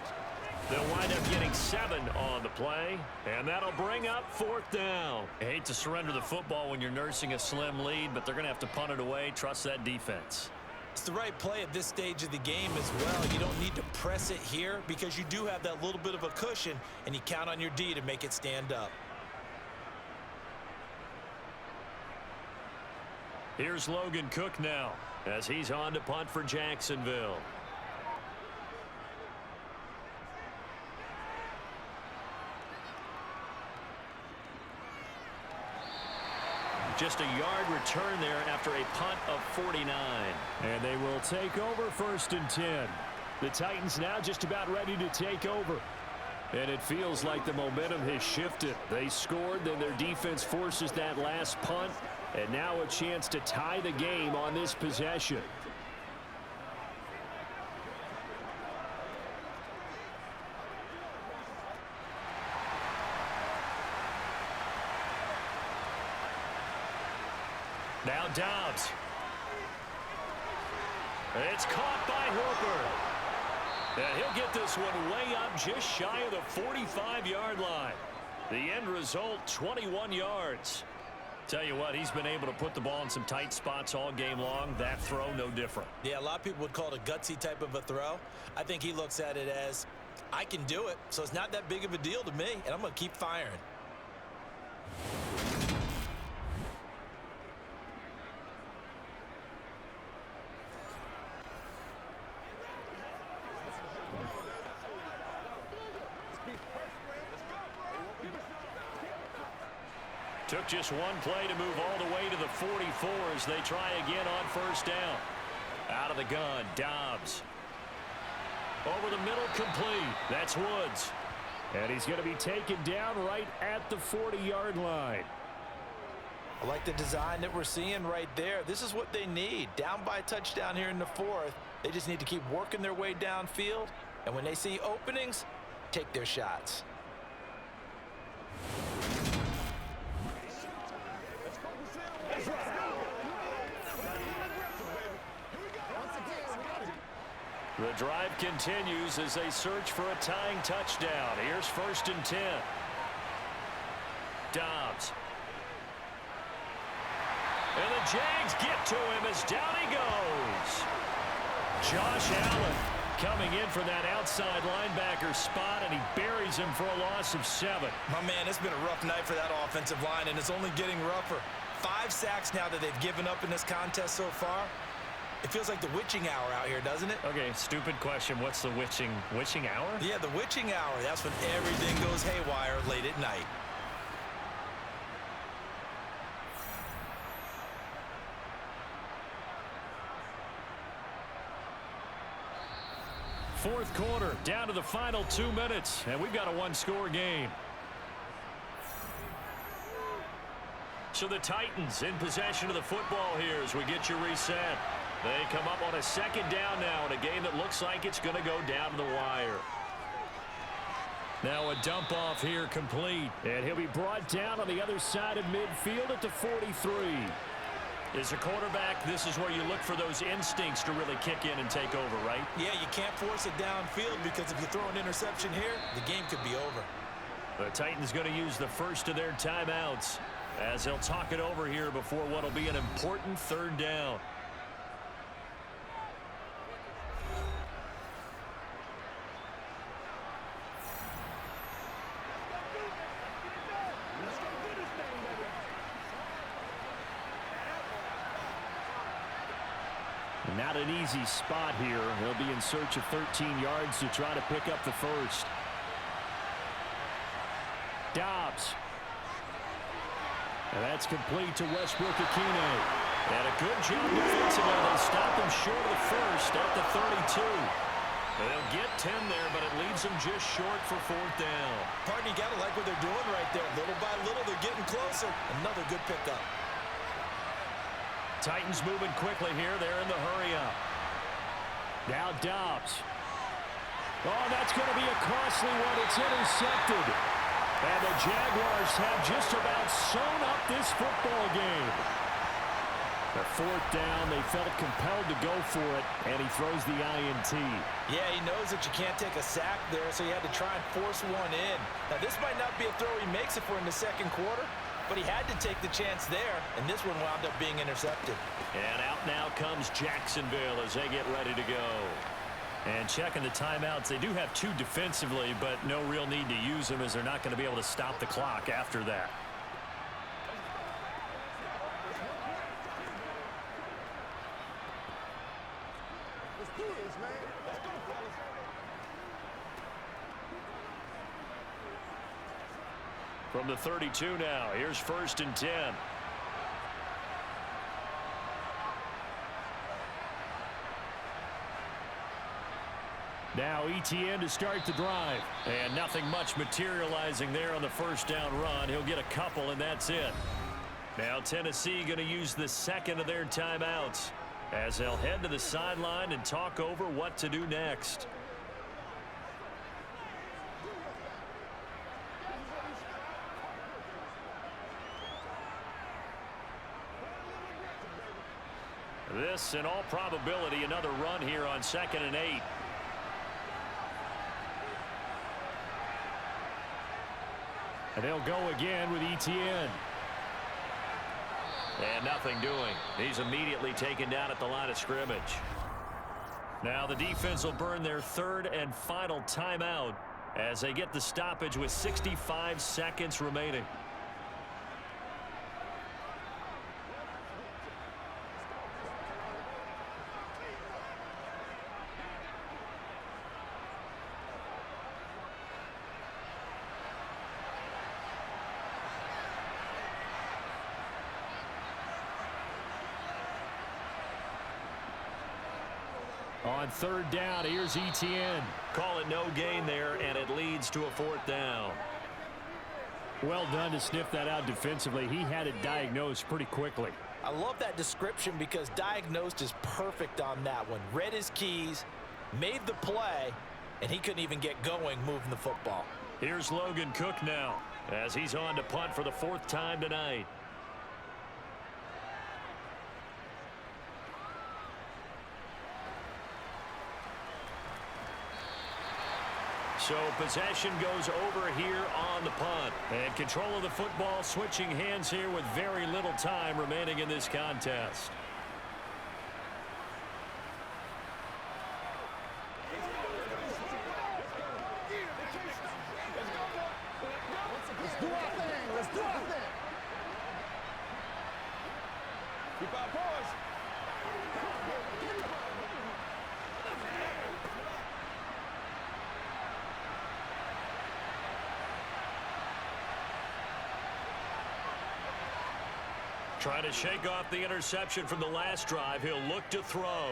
They'll wind up getting 7 on the play, and that'll bring up 4th down. I hate to surrender the football when you're nursing a slim lead, but they're going to have to punt it away. Trust that defense. It's the right play at this stage of the game as well. You don't need to press it here because you do have that little bit of a cushion, and you count on your D to make it stand up. Here's Logan Cook now as he's on to punt for Jacksonville. Just a yard return there after a punt of 49. And they will take over 1st and 10. The Titans now just about ready to take over. And it feels like the momentum has shifted. They scored, then their defense forces that last punt. And now a chance to tie the game on this possession. Now Dobbs. It's caught by Hooper. And he'll get this one way up just shy of the 45-yard line. The end result, 21 yards. Tell you what, he's been able to put the ball in some tight spots all game long. That throw, no different. Yeah, a lot of people would call it a gutsy type of a throw. I think he looks at it as, I can do it, so it's not that big of a deal to me, and I'm going to keep firing. Took just one play to move all the way to the 44 as they try again on 1st down. Out of the gun, Dobbs. Over the middle, complete. That's Woods. And he's going to be taken down right at the 40-yard line. I like the design that we're seeing right there. This is what they need. Down by a touchdown here in the 4th. They just need to keep working their way downfield. And when they see openings, take their shots. The drive continues as they search for a tying touchdown. Here's 1st and 10. Dobbs. And the Jags get to him as down he goes. Josh Allen coming in for that outside linebacker spot, and he buries him for a loss of 7. My man, it's been a rough night for that offensive line, and it's only getting rougher. 5 sacks now that they've given up in this contest so far. It feels like the witching hour out here, doesn't it? Okay, stupid question. What's the witching hour? Yeah, the witching hour. That's when everything goes haywire late at night. Fourth quarter, down to the final 2 minutes, and we've got a one-score game. So the Titans in possession of the football here as we get you reset. They come up on a 2nd down now in a game that looks like it's going to go down to the wire. Now a dump off here complete. And he'll be brought down on the other side of midfield at the 43. As a quarterback, this is where you look for those instincts to really kick in and take over, right? Yeah, you can't force it downfield because if you throw an interception here, the game could be over. The Titans going to use the first of their timeouts as they'll talk it over here before what will be an important 3rd down. Not an easy spot here. He'll be in search of 13 yards to try to pick up the 1st. Dobbs. And that's complete to Westbrook-Akine. And a good job defensively. They stop him short of the 1st at the 32. They'll get 10 there, but it leaves them just short for 4th down. Pardon, you got to like what they're doing right there. Little by little, they're getting closer. Another good pickup. Titans moving quickly here. They're in the hurry-up. Now Dobbs. Oh, that's going to be a costly one. It's intercepted. And the Jaguars have just about sewn up this football game. The 4th down, they felt compelled to go for it, and he throws the INT. Yeah, he knows that you can't take a sack there, so he had to try and force one in. Now, this might not be a throw he makes if we're in the 2nd quarter, but he had to take the chance there, and this one wound up being intercepted. And out now comes Jacksonville as they get ready to go. And checking the timeouts, they do have 2 defensively, but no real need to use them as they're not going to be able to stop the clock after that. Let's do this, man. Let's go, fellas. From the 32 now, here's 1st and 10. Now ETN to start the drive. And nothing much materializing there on the first down run. He'll get a couple, and that's it. Now Tennessee going to use the second of their timeouts as they'll head to the sideline and talk over what to do next. This, in all probability, another run here on 2nd and 8. And they'll go again with ETN. And nothing doing. He's immediately taken down at the line of scrimmage. Now the defense will burn their third and final timeout as they get the stoppage with 65 seconds remaining. On 3rd down, here's ETN. Call it no gain there, and it leads to a 4th down. Well done to sniff that out defensively. He had it diagnosed pretty quickly. I love that description because diagnosed is perfect on that one. Read his keys, made the play, and he couldn't even get going moving the football. Here's Logan Cook now as he's on to punt for the 4th time tonight. So possession goes over here on the punt. And control of the football switching hands here with very little time remaining in this contest. Let's do our thing. Let's do our thing. Keep our boys. Trying to shake off the interception from the last drive. He'll look to throw.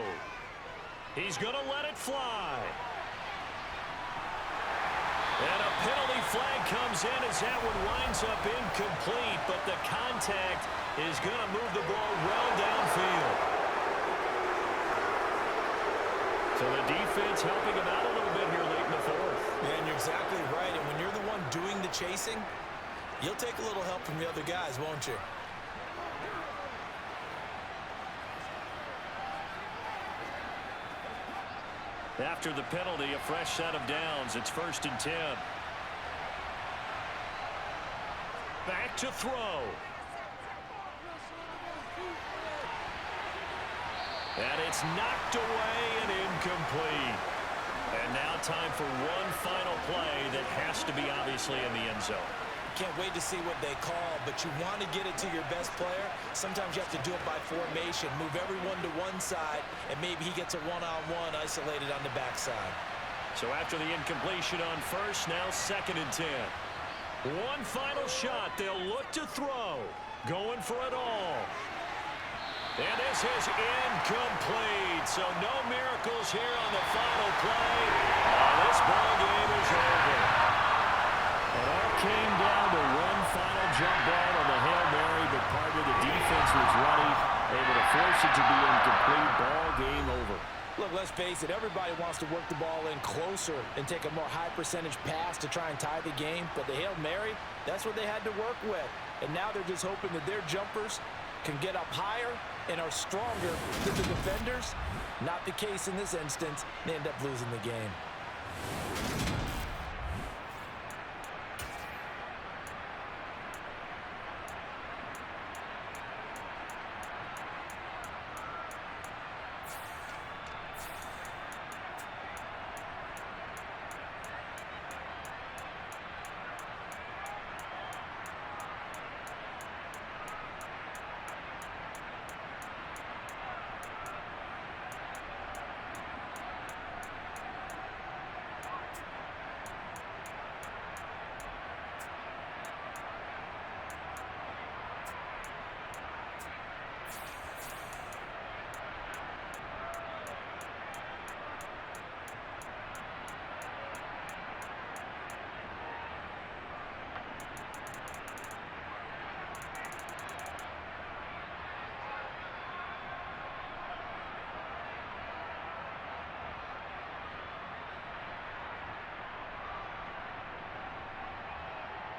He's going to let it fly. And a penalty flag comes in as that one winds up incomplete, but the contact is going to move the ball well downfield. So the defense helping him out a little bit here late in the 4th. Yeah, and you're exactly right. And when you're the one doing the chasing, you'll take a little help from the other guys, won't you? After the penalty, a fresh set of downs. It's 1st and 10. Back to throw. And it's knocked away and incomplete. And now time for one final play that has to be obviously in the end zone. Can't wait to see what they call, but you want to get it to your best player. Sometimes you have to do it by formation. Move everyone to one side, and maybe he gets a one-on-one isolated on the backside. So after the incompletion on 1st, now 2nd and 10. One final shot. They'll look to throw. Going for it all. And this is incomplete. So no miracles here on the final play. This ball game is over. It all came down to one final jump ball on the Hail Mary, but part of the defense was ready, able to force it to be incomplete. Ball game over. Look, let's face it, everybody wants to work the ball in closer and take a more high percentage pass to try and tie the game, but the Hail Mary, that's what they had to work with. And now they're just hoping that their jumpers can get up higher and are stronger than the defenders. Not the case in this instance. They end up losing the game.